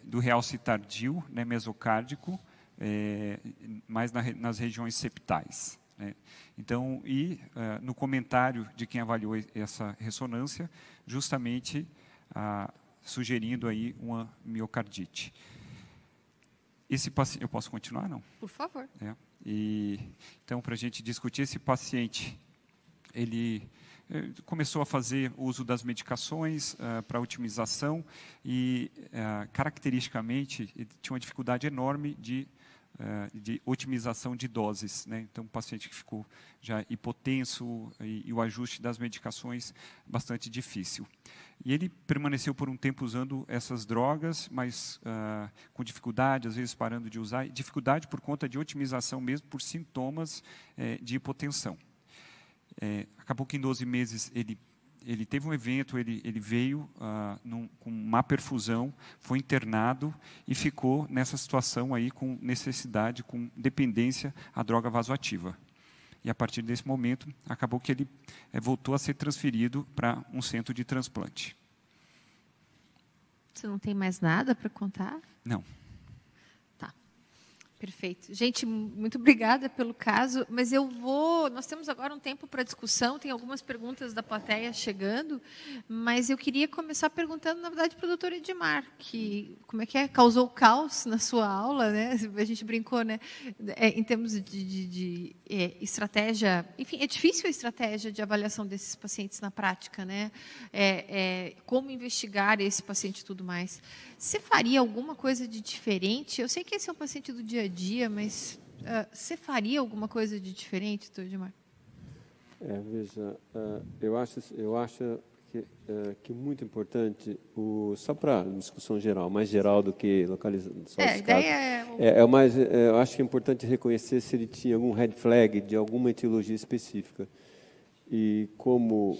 do realce tardio, né, mesocárdico, mais nas regiões septais. Né? Então, no comentário de quem avaliou essa ressonância, justamente sugerindo aí uma miocardite. Esse paciente, eu posso continuar, não? Por favor. Então, para a gente discutir esse paciente, ele começou a fazer uso das medicações para otimização e, caracteristicamente, ele tinha uma dificuldade enorme de otimização de doses. Né? Então, um paciente que ficou já hipotenso e o ajuste das medicações bastante difícil. E ele permaneceu por um tempo usando essas drogas, mas com dificuldade, às vezes parando de usar, dificuldade por conta de otimização mesmo, por sintomas de hipotensão. Acabou que em 12 meses ele teve um evento, ele veio com má perfusão, foi internado e ficou nessa situação aí com necessidade, com dependência à droga vasoativa. E a partir desse momento, acabou que ele voltou a ser transferido para um centro de transplante. Você não tem mais nada para contar? Não. Perfeito. Gente, muito obrigada pelo caso, mas nós temos agora um tempo para discussão, tem algumas perguntas da plateia chegando, mas eu queria começar perguntando, na verdade, para o doutor Edmar, que, como é que causou caos na sua aula, né? A gente brincou, né? Em termos de estratégia, enfim, é difícil a estratégia de avaliação desses pacientes na prática, né? Como investigar esse paciente e tudo mais. Você faria alguma coisa de diferente? Eu sei que esse é um paciente do dia a dia, mas você faria alguma coisa de diferente, doutor Edmar? Veja, eu acho que muito importante, só para discussão geral, mais geral do que localizando só esse caso. Eu acho que é importante reconhecer se ele tinha algum red flag de alguma etiologia específica. E como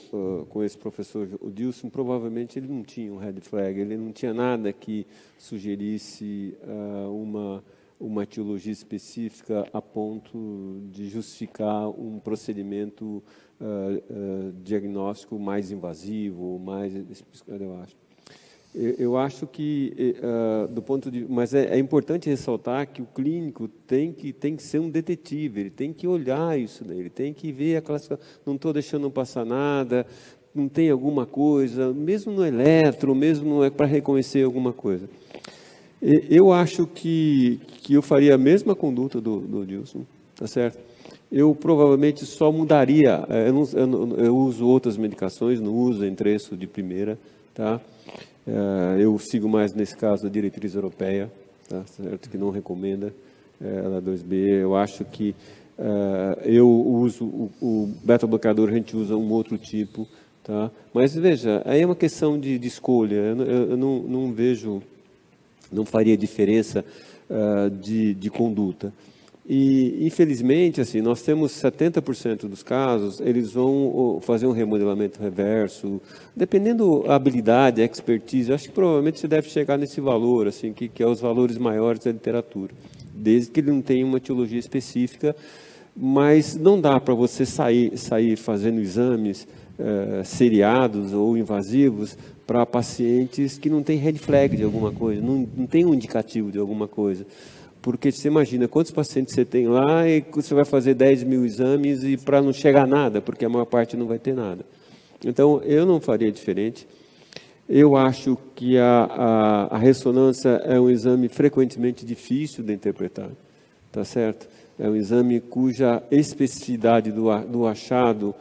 com esse professor Odilson, provavelmente ele não tinha um red flag, ele não tinha nada que sugerisse uma etiologia específica a ponto de justificar um procedimento diagnóstico mais invasivo, mais eu acho. Eu acho que, do ponto de... Mas é importante ressaltar que o clínico tem que ser um detetive, ele tem que olhar isso daí, ele tem que ver a classificação. Não estou deixando passar nada, não tem alguma coisa, mesmo no eletro, mesmo não é para reconhecer alguma coisa. Eu acho que eu faria a mesma conduta do Dilson, tá certo? Eu provavelmente só mudaria, eu uso outras medicações, não uso Entresto de primeira, tá? Eu sigo mais, nesse caso, a diretriz europeia, tá certo? Que não recomenda ela 2B. Eu acho que eu uso o beta-bloqueador, a gente usa um outro tipo. Tá? Mas, veja, aí é uma questão de escolha. Eu não vejo, não faria diferença de conduta. E, infelizmente, assim, nós temos 70% dos casos, eles vão fazer um remodelamento reverso, dependendo da habilidade, a expertise, acho que provavelmente você deve chegar nesse valor, assim, que é os valores maiores da literatura, desde que ele não tenha uma etiologia específica, mas não dá para você sair fazendo exames seriados ou invasivos para pacientes que não têm red flag de alguma coisa, não tem um indicativo de alguma coisa. Porque você imagina quantos pacientes você tem lá e você vai fazer 10 mil exames e para não chegar a nada, porque a maior parte não vai ter nada. Então, eu não faria diferente. Eu acho que a ressonância é um exame frequentemente difícil de interpretar, tá certo? É um exame cuja especificidade do achado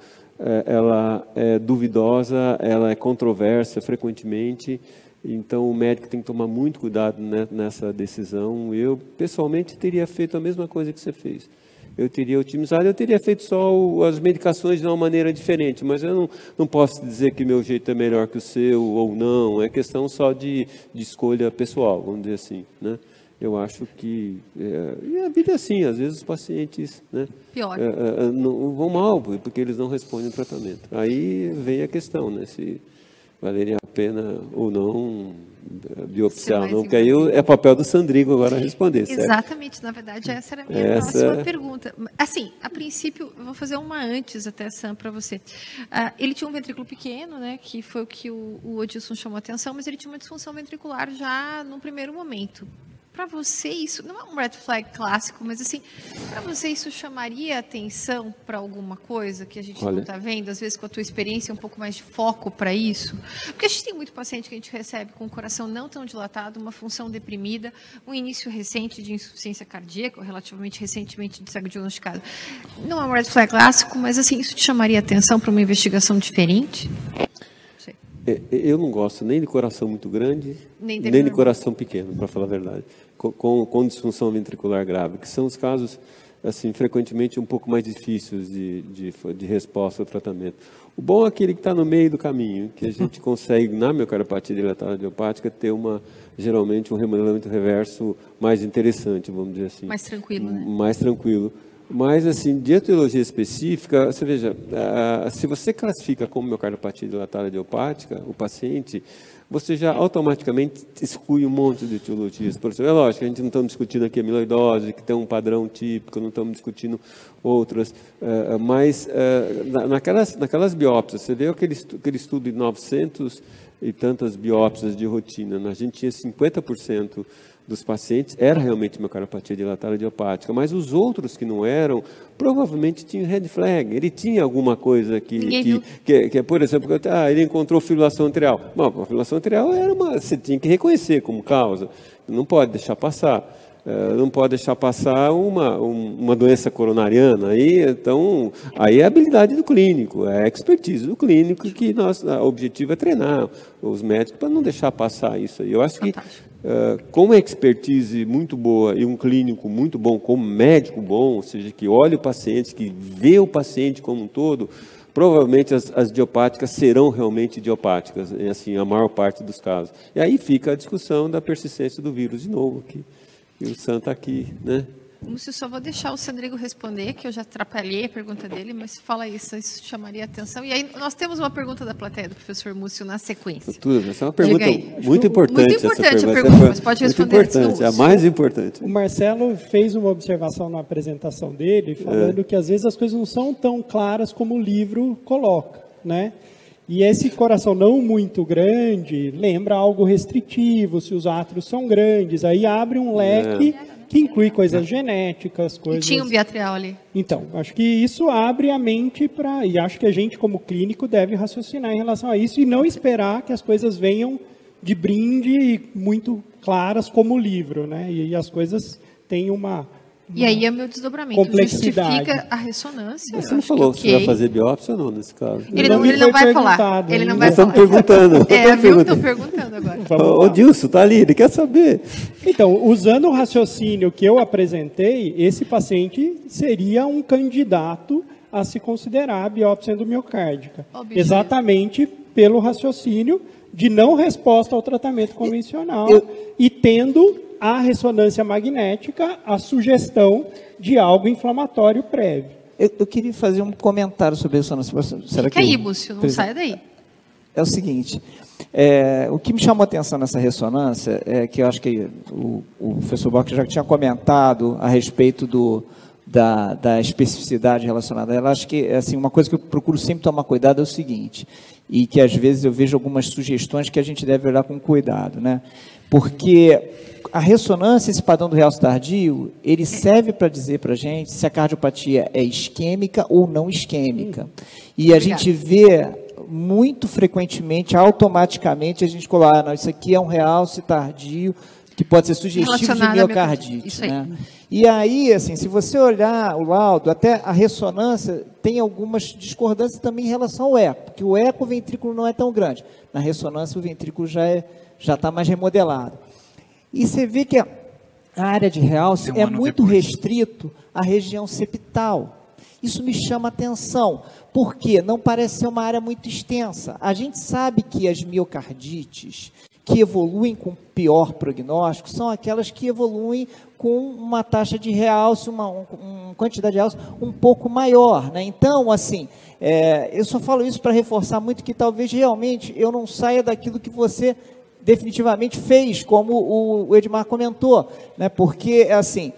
ela é duvidosa, ela é controversa frequentemente. Então, o médico tem que tomar muito cuidado, né, nessa decisão. Eu, pessoalmente, teria feito a mesma coisa que você fez. Eu teria otimizado, eu teria feito só as medicações de uma maneira diferente, mas eu não posso dizer que meu jeito é melhor que o seu ou não, é questão só de escolha pessoal, vamos dizer assim, né? Eu acho que... e a vida é assim, às vezes os pacientes, né, não vão mal, porque eles não respondem ao tratamento. Aí vem a questão, né, se valeria a pena ou não biopsiar, não, porque aí é papel do Sandrigo agora responder, certo? Exatamente, na verdade, essa era a minha próxima pergunta. Assim, a princípio, eu vou fazer uma antes até, Sam, para você. Ele tinha um ventrículo pequeno, né, que foi o que o Odilson chamou a atenção, mas ele tinha uma disfunção ventricular já no primeiro momento. Para você, isso não é um red flag clássico, mas assim, para você isso chamaria atenção para alguma coisa que a gente não está vendo? Às vezes com a tua experiência, um pouco mais de foco para isso? Porque a gente tem muito paciente que a gente recebe com o coração não tão dilatado, uma função deprimida, um início recente de insuficiência cardíaca, ou relativamente recentemente diagnosticado. Não é um red flag clássico, mas assim, isso te chamaria atenção para uma investigação diferente? Eu não gosto nem de coração muito grande, nem de coração pequeno, para falar a verdade, com disfunção ventricular grave, que são os casos, assim, frequentemente um pouco mais difíceis de resposta ao tratamento. O bom é aquele que está no meio do caminho, que a gente consegue, na miocardiopatia dilatada idiopática, ter geralmente um remodelamento reverso mais interessante, vamos dizer assim. Mais tranquilo, né? Mais tranquilo. Mas, assim, de etiologia específica, você veja, se você classifica como miocardiopatia dilatada idiopática, o paciente, você já automaticamente exclui um monte de etiologias. Por exemplo, é lógico, a gente não estamos discutindo aqui a amiloidose, que tem um padrão típico, não estamos discutindo outras, mas naquelas biópsias, você vê aquele estudo de 900 e tantas biópsias de rotina, a gente tinha 50% dos pacientes era realmente miocardiopatia dilatada idiopática, mas os outros que não eram, provavelmente tinham red flag, ele tinha alguma coisa que por exemplo, ele encontrou fibrilação atrial. Bom, a fibrilação atrial você tinha que reconhecer como causa, não pode deixar passar. Não pode deixar passar uma doença coronariana. Então, aí é a habilidade do clínico, é a expertise do clínico, que o objetivo é treinar os médicos para não deixar passar isso aí. Eu acho que, com uma expertise muito boa e um clínico muito bom, como médico bom, ou seja, que olha o paciente, que vê o paciente como um todo, provavelmente as idiopáticas serão realmente idiopáticas, assim, a maior parte dos casos. E aí fica a discussão da persistência do vírus de novo aqui. E o Sam está aqui, né? Múcio, só vou deixar o Sandrigo responder, que eu já atrapalhei a pergunta dele, mas fala isso chamaria atenção. E aí nós temos uma pergunta da plateia do professor Múcio na sequência. Essa é uma pergunta muito importante. Muito importante a pergunta, mas pode responder. Muito importante, é a mais importante. O Marcelo fez uma observação na apresentação dele, falando que às vezes as coisas não são tão claras como o livro coloca, né? E esse coração não muito grande lembra algo restritivo, se os átrios são grandes, aí abre um leque que inclui coisas genéticas, coisas... E tinha um biatrial ali. Então, acho que isso abre a mente para... E acho que a gente, como clínico, deve raciocinar em relação a isso e não esperar que as coisas venham de brinde muito claras como o livro, né? E as coisas têm uma E aí é o meu desdobramento. Justifica a ressonância. Você não falou se vai fazer biópsia ou não, nesse caso? Ele não vai falar. Ele não vai falar. Estamos perguntando. Estou perguntando agora. O Dilson está ali, ele quer saber. Então, usando o raciocínio que eu apresentei, esse paciente seria um candidato a se considerar a biópsia endomiocárdica. Exatamente pelo raciocínio de não resposta ao tratamento convencional e tendo a ressonância magnética, a sugestão de algo inflamatório prévio. Eu queria fazer um comentário sobre a ressonância. Fica aí, Múcio, não saia daí. É o seguinte, o que me chamou a atenção nessa ressonância é que eu acho que o professor Bock já tinha comentado a respeito da especificidade relacionada a ela. Acho que assim, uma coisa que eu procuro sempre tomar cuidado é o seguinte, e que às vezes eu vejo algumas sugestões que a gente deve olhar com cuidado, né? Porque a ressonância, esse padrão do realce tardio, ele serve para dizer para a gente se a cardiopatia é isquêmica ou não isquêmica. E a gente vê muito frequentemente, automaticamente, a gente coloca, não, isso aqui é um realce tardio, que pode ser sugestivo de miocardite. Isso aí. Né? E aí, assim, se você olhar o laudo, até a ressonância tem algumas discordâncias também em relação ao eco, porque o eco, o ventrículo não é tão grande. Na ressonância, o ventrículo já está mais remodelado. E você vê que a área de realce é muito restrito à região septal. Isso me chama atenção, porque não parece ser uma área muito extensa. A gente sabe que as miocardites que evoluem com pior prognóstico são aquelas que evoluem com uma taxa de realce, uma quantidade de realce um pouco maior, né? Então, assim, eu só falo isso para reforçar muito que talvez realmente eu não saia daquilo que você definitivamente fez, como o Edmar comentou, né? Porque, assim,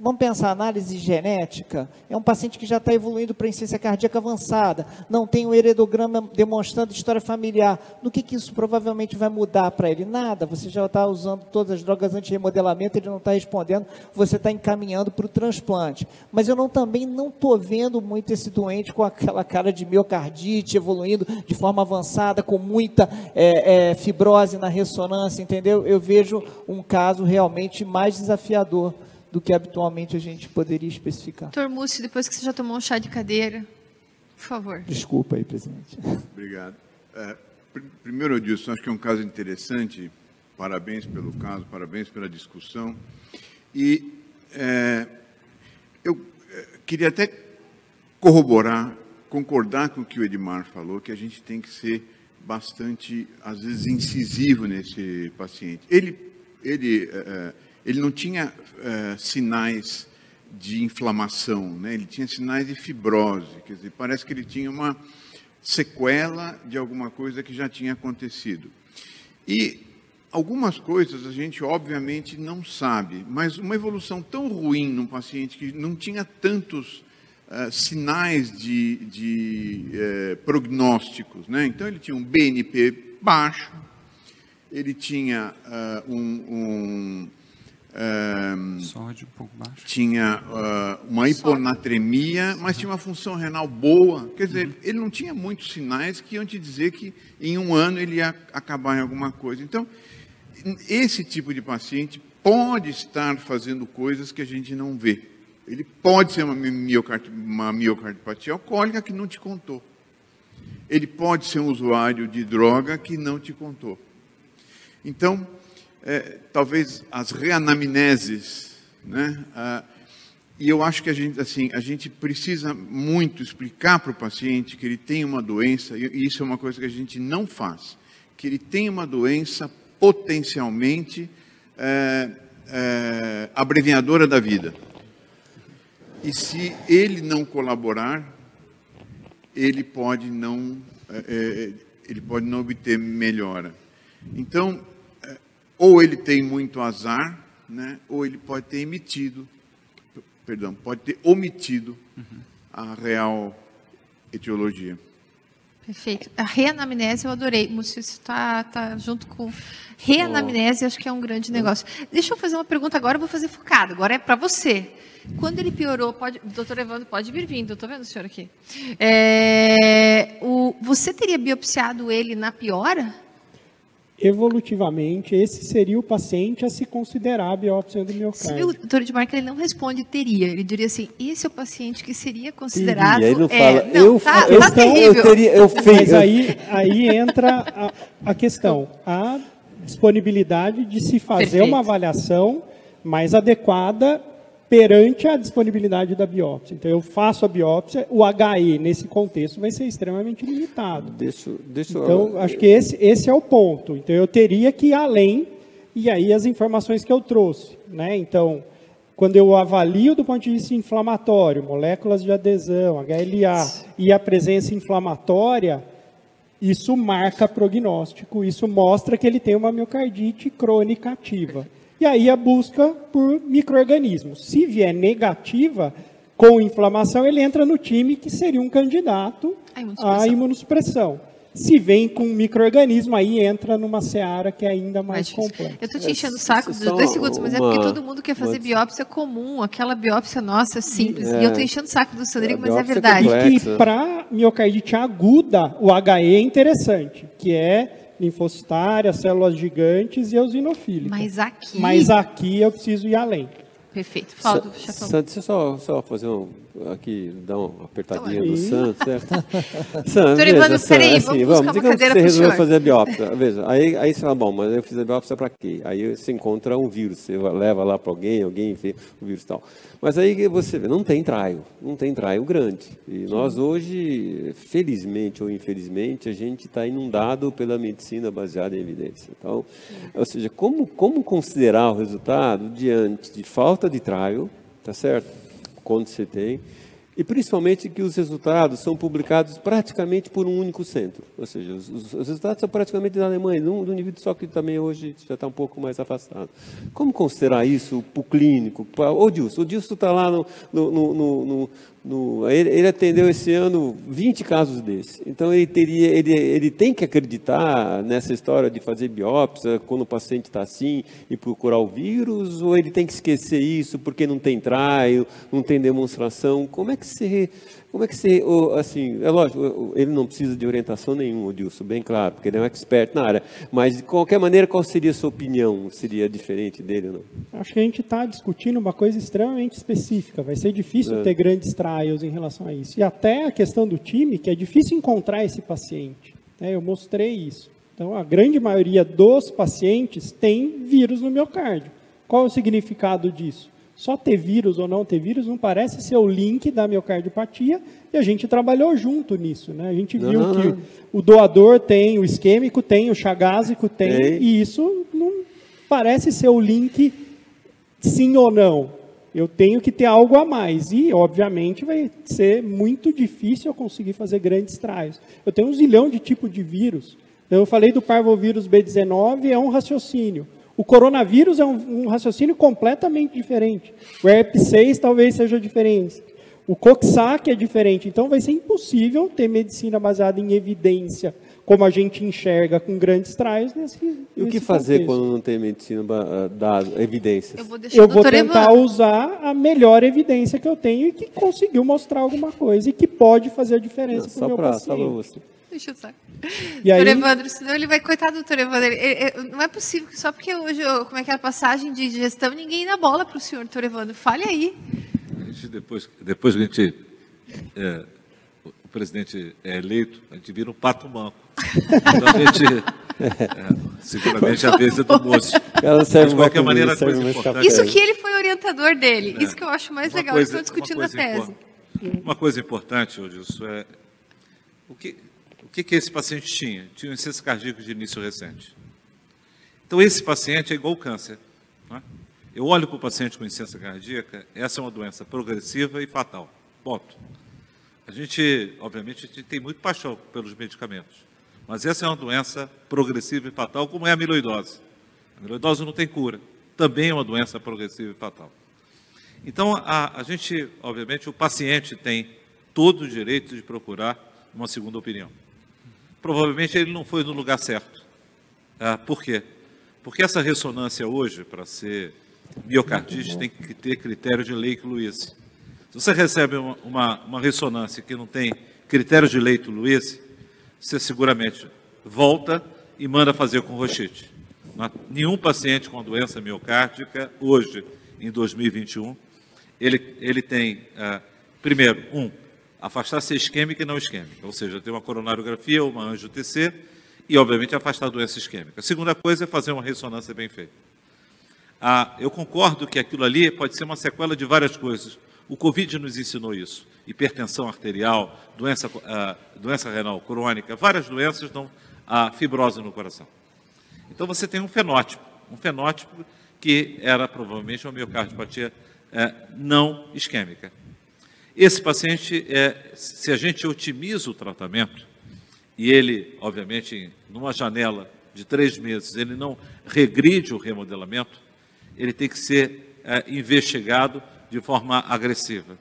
vamos pensar, análise genética, é um paciente que já está evoluindo para insuficiência cardíaca avançada, não tem o heredograma demonstrando história familiar. No que isso provavelmente vai mudar para ele? Nada, você já está usando todas as drogas anti-remodelamento, ele não está respondendo, você está encaminhando para o transplante. Mas eu também não estou vendo muito esse doente com aquela cara de miocardite, evoluindo de forma avançada, com muita fibrose na ressonância, entendeu? Eu vejo um caso realmente mais desafiador do que habitualmente a gente poderia especificar. Doutor Múcio, depois que você já tomou um chá de cadeira, por favor. Desculpa aí, presidente. Obrigado. Primeiro, Edilson, acho que é um caso interessante. Parabéns pelo caso, parabéns pela discussão. E eu queria até corroborar, concordar com o que o Edmar falou, que a gente tem que ser bastante, às vezes, incisivo nesse paciente. Ele não tinha sinais de inflamação, né? Ele tinha sinais de fibrose, quer dizer, parece que ele tinha uma sequela de alguma coisa que já tinha acontecido. E algumas coisas a gente, obviamente, não sabe, mas uma evolução tão ruim num paciente que não tinha tantos sinais de prognósticos, né? Então, ele tinha um BNP baixo, ele tinha sódio um pouco baixo. Tinha uma hiponatremia, mas tinha uma função renal boa. Quer dizer, ele não tinha muitos sinais que iam te dizer que em um ano ele ia acabar em alguma coisa. Então, esse tipo de paciente pode estar fazendo coisas que a gente não vê. Ele pode ser uma miocardiopatia alcoólica que não te contou. Ele pode ser um usuário de droga que não te contou. Então, talvez as reanamneses, né? E eu acho que a gente precisa muito explicar para o paciente que ele tem uma doença, e isso é uma coisa que a gente não faz, que ele tem uma doença potencialmente abreviadora da vida. E se ele não colaborar, ele pode não obter melhora. Então, ou ele tem muito azar, né, ou ele pode ter omitido a real etiologia. Perfeito. A reanamnese eu adorei. Múcio, isso está junto com... Reanamnese, acho que é um grande negócio. Deixa eu fazer uma pergunta agora, eu vou fazer focada. Agora é para você. Quando ele piorou, doutor Evandro, pode vir vindo, estou vendo o senhor aqui. Você teria biopsiado ele na piora? Evolutivamente, esse seria o paciente a se considerar a biópsia do miocárdio. O doutor Edmar, ele não responde teria, ele diria assim, esse é o paciente que seria considerado... Ele não fala, tá terrível. Eu fiz. Mas aí entra a questão, a disponibilidade de se fazer uma avaliação mais adequada perante a disponibilidade da biópsia. Então, eu faço a biópsia, o HE, nesse contexto, vai ser extremamente limitado. Então, acho que esse é o ponto. Então, eu teria que ir além, e aí as informações que eu trouxe, né? Então, quando eu avalio do ponto de vista inflamatório, moléculas de adesão, HLA, e a presença inflamatória, isso marca prognóstico, isso mostra que ele tem uma miocardite crônica ativa. E aí a busca por micro-organismos. Se vier negativa, com inflamação, ele entra no time que seria um candidato à imunossupressão. Se vem com micro-organismo, aí entra numa seara que é ainda mais complexa. Eu estou te enchendo o saco dos 2 segundos, mas é porque todo mundo quer fazer biópsia comum, aquela biópsia nossa, simples. E eu estou enchendo o saco do Sandrigo, mas é verdade. E que para miocardite aguda, o HE é interessante, que é linfocitária, células gigantes e eosinofílicas. Mas aqui eu preciso ir além. Perfeito. Fala do Chefão. Santos, deixa eu só fazer dar uma apertadinha do Santos, certo? Santos, doutor Evandro, peraí, vamos buscar uma cadeira para o senhor. Você resolveu fazer a biópsia. Veja, aí você fala, bom, mas eu fiz a biópsia para quê? Aí você encontra um vírus, você leva lá para alguém vê o vírus e tal. Mas aí você vê, não tem traio grande. E nós hoje, felizmente ou infelizmente, a gente está inundado pela medicina baseada em evidência. Então, ou seja, como considerar o resultado diante de falta de traio, tá certo? Quando você tem, E principalmente que os resultados são publicados praticamente por um único centro. Ou seja, os resultados são praticamente da Alemanha, do indivíduo só que também hoje já está um pouco mais afastado. Como considerar isso para o clínico? O Dilson está lá ele atendeu esse ano 20 casos desses. Então, ele tem que acreditar nessa história de fazer biópsia quando o paciente está assim e procurar o vírus, ou ele tem que esquecer isso porque não tem trial, não tem demonstração? Como é que você, assim, é lógico, ele não precisa de orientação nenhuma, o Dilson, bem claro, porque ele é um expert na área, mas de qualquer maneira, qual seria a sua opinião? Seria diferente dele ou não? Acho que a gente está discutindo uma coisa extremamente específica, vai ser difícil ter grandes trials em relação a isso. E até a questão do time, que é difícil encontrar esse paciente, né? Eu mostrei isso. Então, a grande maioria dos pacientes tem vírus no miocárdio. Qual é o significado disso? Só ter vírus ou não ter vírus não parece ser o link da miocardiopatia, e a gente trabalhou junto nisso, né? A gente viu que o doador tem, o isquêmico tem, o chagásico tem, e isso não parece ser o link sim ou não. Eu tenho que ter algo a mais, e obviamente vai ser muito difícil eu conseguir fazer grandes trials. Eu tenho 1 zilhão de tipos de vírus. Eu falei do parvovírus B19, é um raciocínio. O coronavírus é um raciocínio completamente diferente. O herpes6 talvez seja diferente. O Coxsackie é diferente. Então, vai ser impossível ter medicina baseada em evidência, como a gente enxerga com grandes trials nesse E o que fazer quando não tem medicina dada, evidências? Eu vou tentar usar a melhor evidência que eu tenho e que conseguiu mostrar alguma coisa e que pode fazer a diferença para o meu paciente. Só para você. Deixa eu saber. Doutor Evandro, senão ele vai... Coitado do doutor Evandro. Não é possível que só porque hoje, como é que é a passagem de gestão, ninguém dá bola para o senhor, doutor Evandro. Fale aí. Depois que a gente... o presidente é eleito, a gente vira um pato manco. Então a gente... seguramente a vez é do moço. Mas, de qualquer maneira, a coisa importante... Isso que ele foi orientador dele. Isso que eu acho mais legal. Eles estão discutindo a tese. Uma coisa importante, Odilson, é... O que esse paciente tinha? Tinha um insuficiência cardíaca de início recente. Então, esse paciente é igual ao câncer. Não é? Eu olho para o paciente com insuficiência cardíaca, essa é uma doença progressiva e fatal. Ponto. A gente, obviamente, tem muito paixão pelos medicamentos, mas essa é uma doença progressiva e fatal, como é a amiloidose. A amiloidose não tem cura. Também é uma doença progressiva e fatal. Então, a gente, obviamente, o paciente tem todo o direito de procurar uma segunda opinião. Provavelmente ele não foi no lugar certo. Por quê? Porque essa ressonância hoje, para ser miocardite, tem que ter critério de Lake-Lewis. Se você recebe uma ressonância que não tem critério de Lake-Lewis, você seguramente volta e manda fazer com rochite. Nenhum paciente com doença miocárdica, hoje, em 2021, ele tem, primeiro, afastar-se isquêmica e não isquêmica, ou seja, ter uma coronariografia ou uma angio-TC e, obviamente, afastar a doença isquêmica. A segunda coisa é fazer uma ressonância bem feita. Eu concordo que aquilo ali pode ser uma sequela de várias coisas. O Covid nos ensinou isso. Hipertensão arterial, doença renal crônica, várias doenças dão a fibrose no coração. Então, você tem um fenótipo que era provavelmente uma miocardiopatia não isquêmica. Esse paciente, se a gente otimiza o tratamento, e ele, obviamente, numa janela de 3 meses, ele não regride o remodelamento, ele tem que ser investigado de forma agressiva.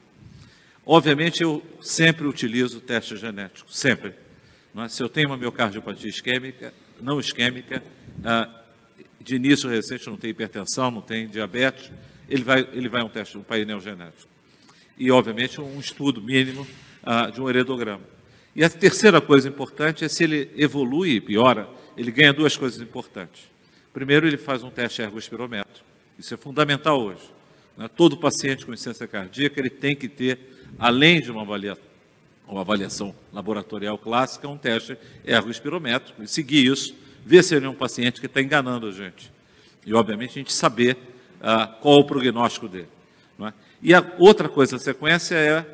Obviamente, eu sempre utilizo teste genético, sempre. Não é? Se eu tenho uma miocardiopatia isquêmica, não isquêmica, de início recente não tem hipertensão, não tem diabetes, ele vai um painel genético. E, obviamente, um estudo mínimo de um heredograma. E a terceira coisa importante é se ele evolui e piora, ele ganha 2 coisas importantes. Primeiro, ele faz um teste ergospirométrico. Isso é fundamental hoje. Né? Todo paciente com insuficiência cardíaca, ele tem que ter, além de uma avaliação laboratorial clássica, um teste ergospirométrico. E seguir isso, ver se ele é um paciente que está enganando a gente. E, obviamente, a gente saber qual é o prognóstico dele. Não é? E a outra coisa da sequência é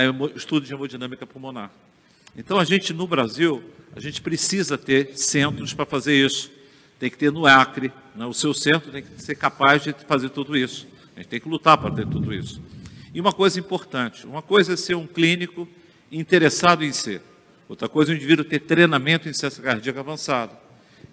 o estudo de hemodinâmica pulmonar. Então, a gente, no Brasil, a gente precisa ter centros para fazer isso. Tem que ter no Acre, né? O seu centro tem que ser capaz de fazer tudo isso. A gente tem que lutar para ter tudo isso. E uma coisa importante, uma coisa é ser um clínico interessado em ser, outra coisa é o indivíduo ter treinamento em insuficiência cardíaca avançada.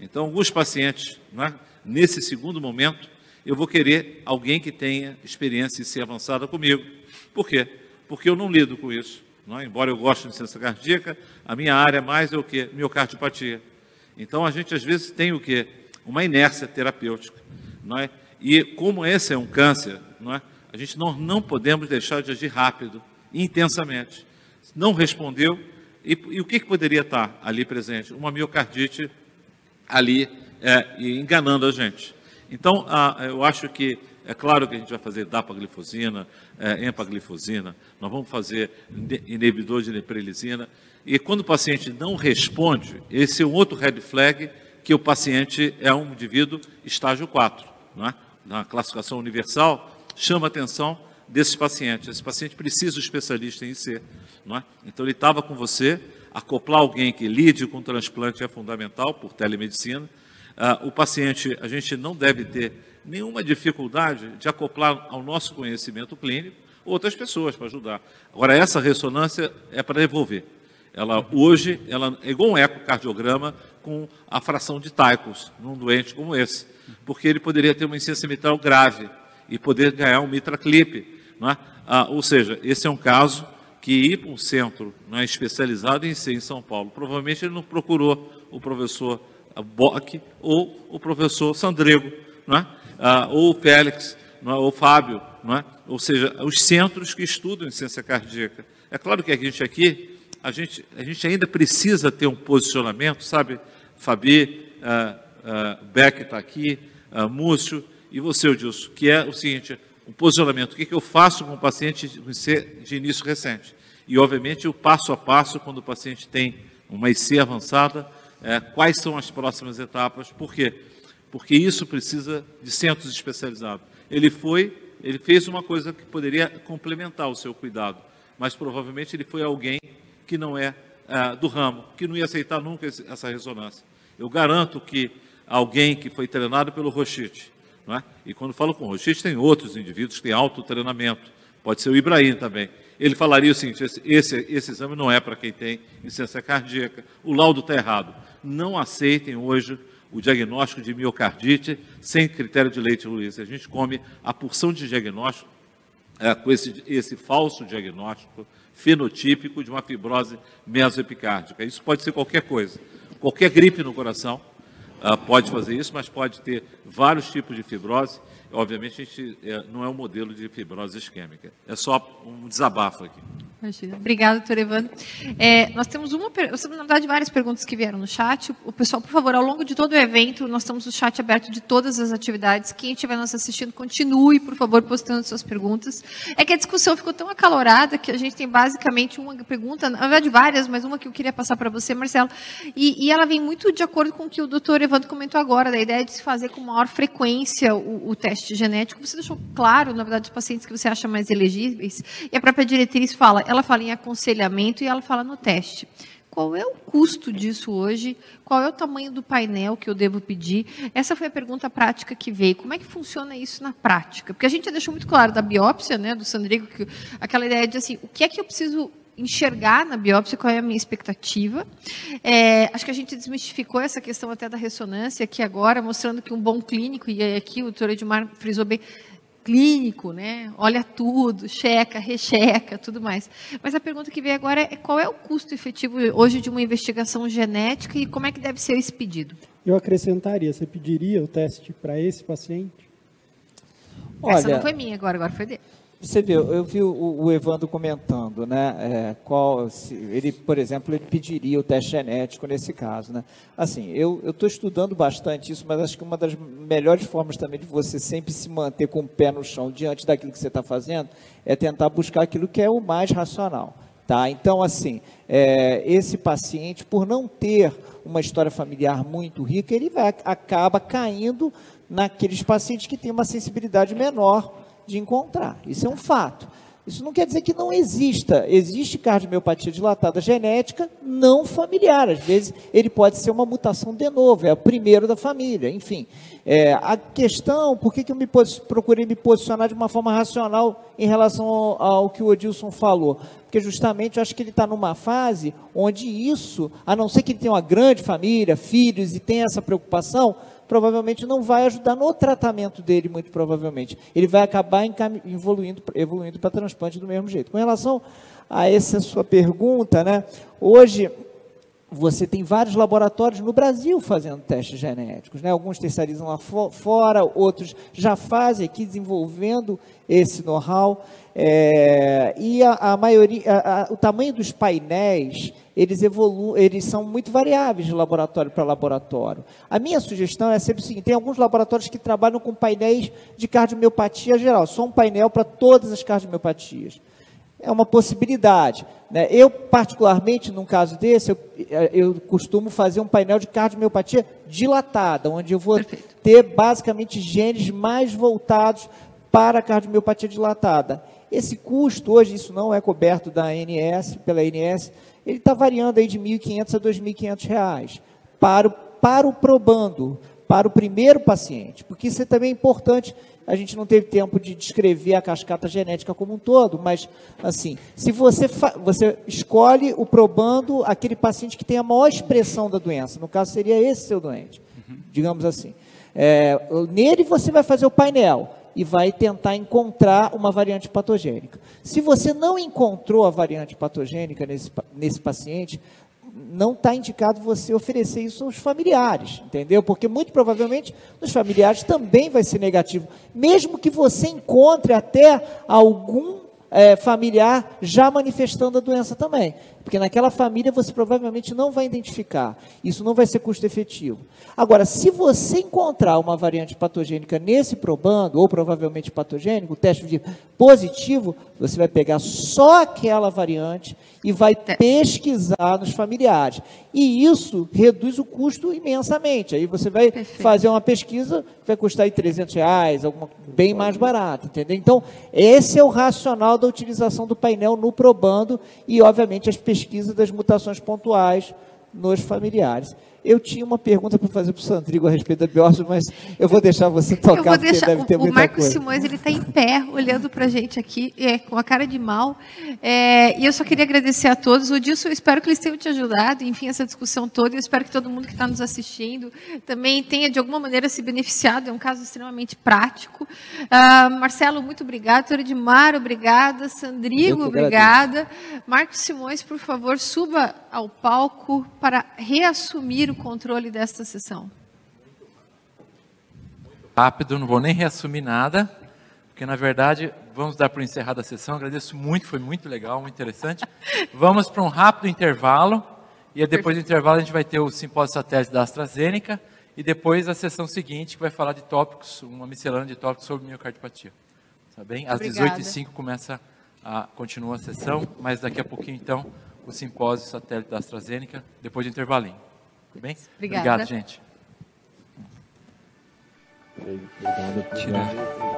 Então, alguns pacientes, né, nesse segundo momento, eu vou querer alguém que tenha experiência em ser avançada comigo. Por quê? Porque eu não lido com isso. Não é? Embora eu goste de insuficiência cardíaca, a minha área mais é o quê? Miocardiopatia. Então, a gente, às vezes, tem o quê? Uma inércia terapêutica. Não é? E como esse é um câncer, não é? A gente não podemos deixar de agir rápido, intensamente. Não respondeu, e o que poderia estar ali presente? Uma miocardite ali enganando a gente. Então, eu acho que, é claro que a gente vai fazer dapaglifosina, empaglifosina, nós vamos fazer inibidor de neprilisina, e quando o paciente não responde, esse é um outro red flag, que o paciente é um indivíduo estágio 4, não é? Na classificação universal, chama a atenção desses pacientes. Esse paciente precisa de um especialista em IC, não é? Então, ele estava com você, acoplar alguém que lide com o transplante é fundamental, por telemedicina. O paciente, a gente não deve ter nenhuma dificuldade de acoplar ao nosso conhecimento clínico outras pessoas para ajudar. Agora, essa ressonância é para devolver. Hoje, ela é igual um ecocardiograma com a fração de Tychus, num doente como esse, porque ele poderia ter uma insuficiência mitral grave e poder ganhar um MitraClip. Não é? Ou seja, esse é um caso que ir para um centro, não é, especializado em si em São Paulo, provavelmente ele não procurou o professor Bock ou o professor Sandrego, não é? Ou o Félix, não é? Ou o Fábio, não é? Ou seja, os centros que estudam insuficiência cardíaca. É claro que a gente ainda precisa ter um posicionamento, sabe? Fabi, Beck está aqui, Múcio e você, Odilson, que é o seguinte, um posicionamento, o que eu faço com o paciente de início recente? E, obviamente, o passo a passo, quando o paciente tem uma IC avançada, quais são as próximas etapas? Por quê? Porque isso precisa de centros especializados. Ele fez uma coisa que poderia complementar o seu cuidado, mas provavelmente ele foi alguém que não é do ramo, que não ia aceitar nunca essa ressonância. Eu garanto que alguém que foi treinado pelo Rochite, não é? E quando falo com o Rochite, tem outros indivíduos que têm autotreinamento, pode ser o Ibrahim também. Ele falaria o seguinte, esse exame não é para quem tem insuficiência cardíaca, o laudo está errado. Não aceitem hoje o diagnóstico de miocardite sem critério de Leite-Luiz. A gente come a porção de diagnóstico com esse falso diagnóstico fenotípico de uma fibrose mesoepicárdica. Isso pode ser qualquer coisa. Qualquer gripe no coração pode fazer isso, mas pode ter vários tipos de fibrose. Obviamente, a gente não é um modelo de fibrose isquêmica. É só um desabafo aqui. Imagina. Obrigada, doutor Evandro. Nós temos na verdade, várias perguntas que vieram no chat. O pessoal, por favor, ao longo de todo o evento, nós estamos o chat aberto de todas as atividades. Quem estiver nos assistindo, continue, por favor, postando suas perguntas. É que a discussão ficou tão acalorada que a gente tem basicamente uma pergunta, na verdade várias, mas uma que eu queria passar para você, Marcelo, e ela vem muito de acordo com o que o doutor Evandro comentou agora, da ideia de se fazer com maior frequência o teste genético. Você deixou claro, na verdade, os pacientes que você acha mais elegíveis, e a própria diretriz ela fala em aconselhamento e ela fala no teste. Qual é o custo disso hoje? Qual é o tamanho do painel que eu devo pedir? Essa foi a pergunta prática que veio. Como é que funciona isso na prática? Porque a gente já deixou muito claro da biópsia, né, do Sandrigo, aquela ideia de assim, o que é que eu preciso enxergar na biópsia, qual é a minha expectativa. Acho que a gente desmistificou essa questão até da ressonância aqui agora, mostrando que um bom clínico, e aqui o doutor Edmar frisou bem, clínico, né? Olha tudo, checa, recheca, tudo mais. Mas a pergunta que veio agora é qual é o custo efetivo hoje de uma investigação genética e como é que deve ser esse pedido? Eu acrescentaria, você pediria o teste para esse paciente? Essa não foi minha agora foi dele. Você viu, eu vi o Evandro comentando, né, ele, por exemplo, ele pediria o teste genético nesse caso, né? Assim, eu estou estudando bastante isso, mas acho que uma das melhores formas também de você sempre se manter com o pé no chão diante daquilo que você está fazendo é tentar buscar aquilo que é o mais racional, tá? Então, assim, esse paciente, por não ter uma história familiar muito rica, ele acaba caindo naqueles pacientes que têm uma sensibilidade menor de encontrar. Isso é um fato. Isso não quer dizer que não exista. Existe cardiomiopatia dilatada genética não familiar. Às vezes, ele pode ser uma mutação de novo, é o primeiro da família. Enfim, a questão, por que eu procurei me posicionar de uma forma racional em relação ao que o Odilson falou? Porque justamente eu acho que ele está numa fase onde isso, a não ser que ele tenha uma grande família, filhos e tenha essa preocupação, provavelmente não vai ajudar no tratamento dele, muito provavelmente. Ele vai acabar evoluindo para transplante do mesmo jeito. Com relação a essa sua pergunta, né, hoje você tem vários laboratórios no Brasil fazendo testes genéticos, né? Alguns terceirizam lá fora, outros já fazem aqui, desenvolvendo esse know-how. E a maioria, o tamanho dos painéis, eles são muito variáveis de laboratório para laboratório. A minha sugestão é sempre o seguinte: tem alguns laboratórios que trabalham com painéis de cardiomiopatia geral, só um painel para todas as cardiomiopatias. É uma possibilidade, né? Eu, particularmente, num caso desse, eu costumo fazer um painel de cardiomiopatia dilatada, onde eu vou ter, basicamente, genes mais voltados para a cardiomiopatia dilatada. Esse custo, hoje, isso não é coberto pela ANS, ele está variando aí de R$ 1.500 a R$ 2.500 para o probando, para o primeiro paciente, porque isso é também importante. A gente não teve tempo de descrever a cascata genética como um todo, mas, assim, se você escolhe o probando aquele paciente que tem a maior expressão da doença, no caso seria esse seu doente, digamos assim. Nele você vai fazer o painel e vai tentar encontrar uma variante patogênica. Se você não encontrou a variante patogênica nesse paciente, não está indicado você oferecer isso aos familiares, entendeu? Porque muito provavelmente nos familiares também vai ser negativo, mesmo que você encontre até algum familiar já manifestando a doença também, porque naquela família você provavelmente não vai identificar, isso não vai ser custo efetivo. Agora, se você encontrar uma variante patogênica nesse probando, ou provavelmente patogênico, o teste de positivo, você vai pegar só aquela variante e vai pesquisar nos familiares. E isso reduz o custo imensamente. Aí você vai fazer uma pesquisa, vai custar aí R$300, alguma bem mais barato, entendeu? Então, esse é o racional da utilização do painel no probando e, obviamente, as pesquisas das mutações pontuais nos familiares. Eu tinha uma pergunta para fazer para o Sandrigo a respeito da biópsia, mas eu vou deixar você tocar, porque deve ter muita coisa. O Marcos Simões, ele está em pé, olhando para a gente aqui, com a cara de mal. E eu só queria agradecer a todos. O Dilson, eu espero que eles tenham te ajudado, enfim, essa discussão toda. Eu espero que todo mundo que está nos assistindo também tenha, de alguma maneira, se beneficiado. É um caso extremamente prático. Marcelo, muito obrigado. Doutora Edmar, obrigada. Sandrigo, obrigada. Marcos Simões, por favor, suba ao palco para reassumir o controle desta sessão. Rápido, não vou nem reassumir nada, porque, na verdade, vamos dar por encerrada a sessão. Agradeço muito, foi muito legal, muito interessante. Vamos para um rápido intervalo, e depois do intervalo a gente vai ter o simpósio satélite da AstraZeneca, e depois a sessão seguinte, que vai falar de tópicos, uma miscelânea de tópicos sobre miocardiopatia. Tá bem? Às 18h05 continua a sessão, mas daqui a pouquinho, então, o simpósio satélite da AstraZeneca, depois do intervalinho. Tudo bem? Obrigada. Obrigado, gente. Obrigado.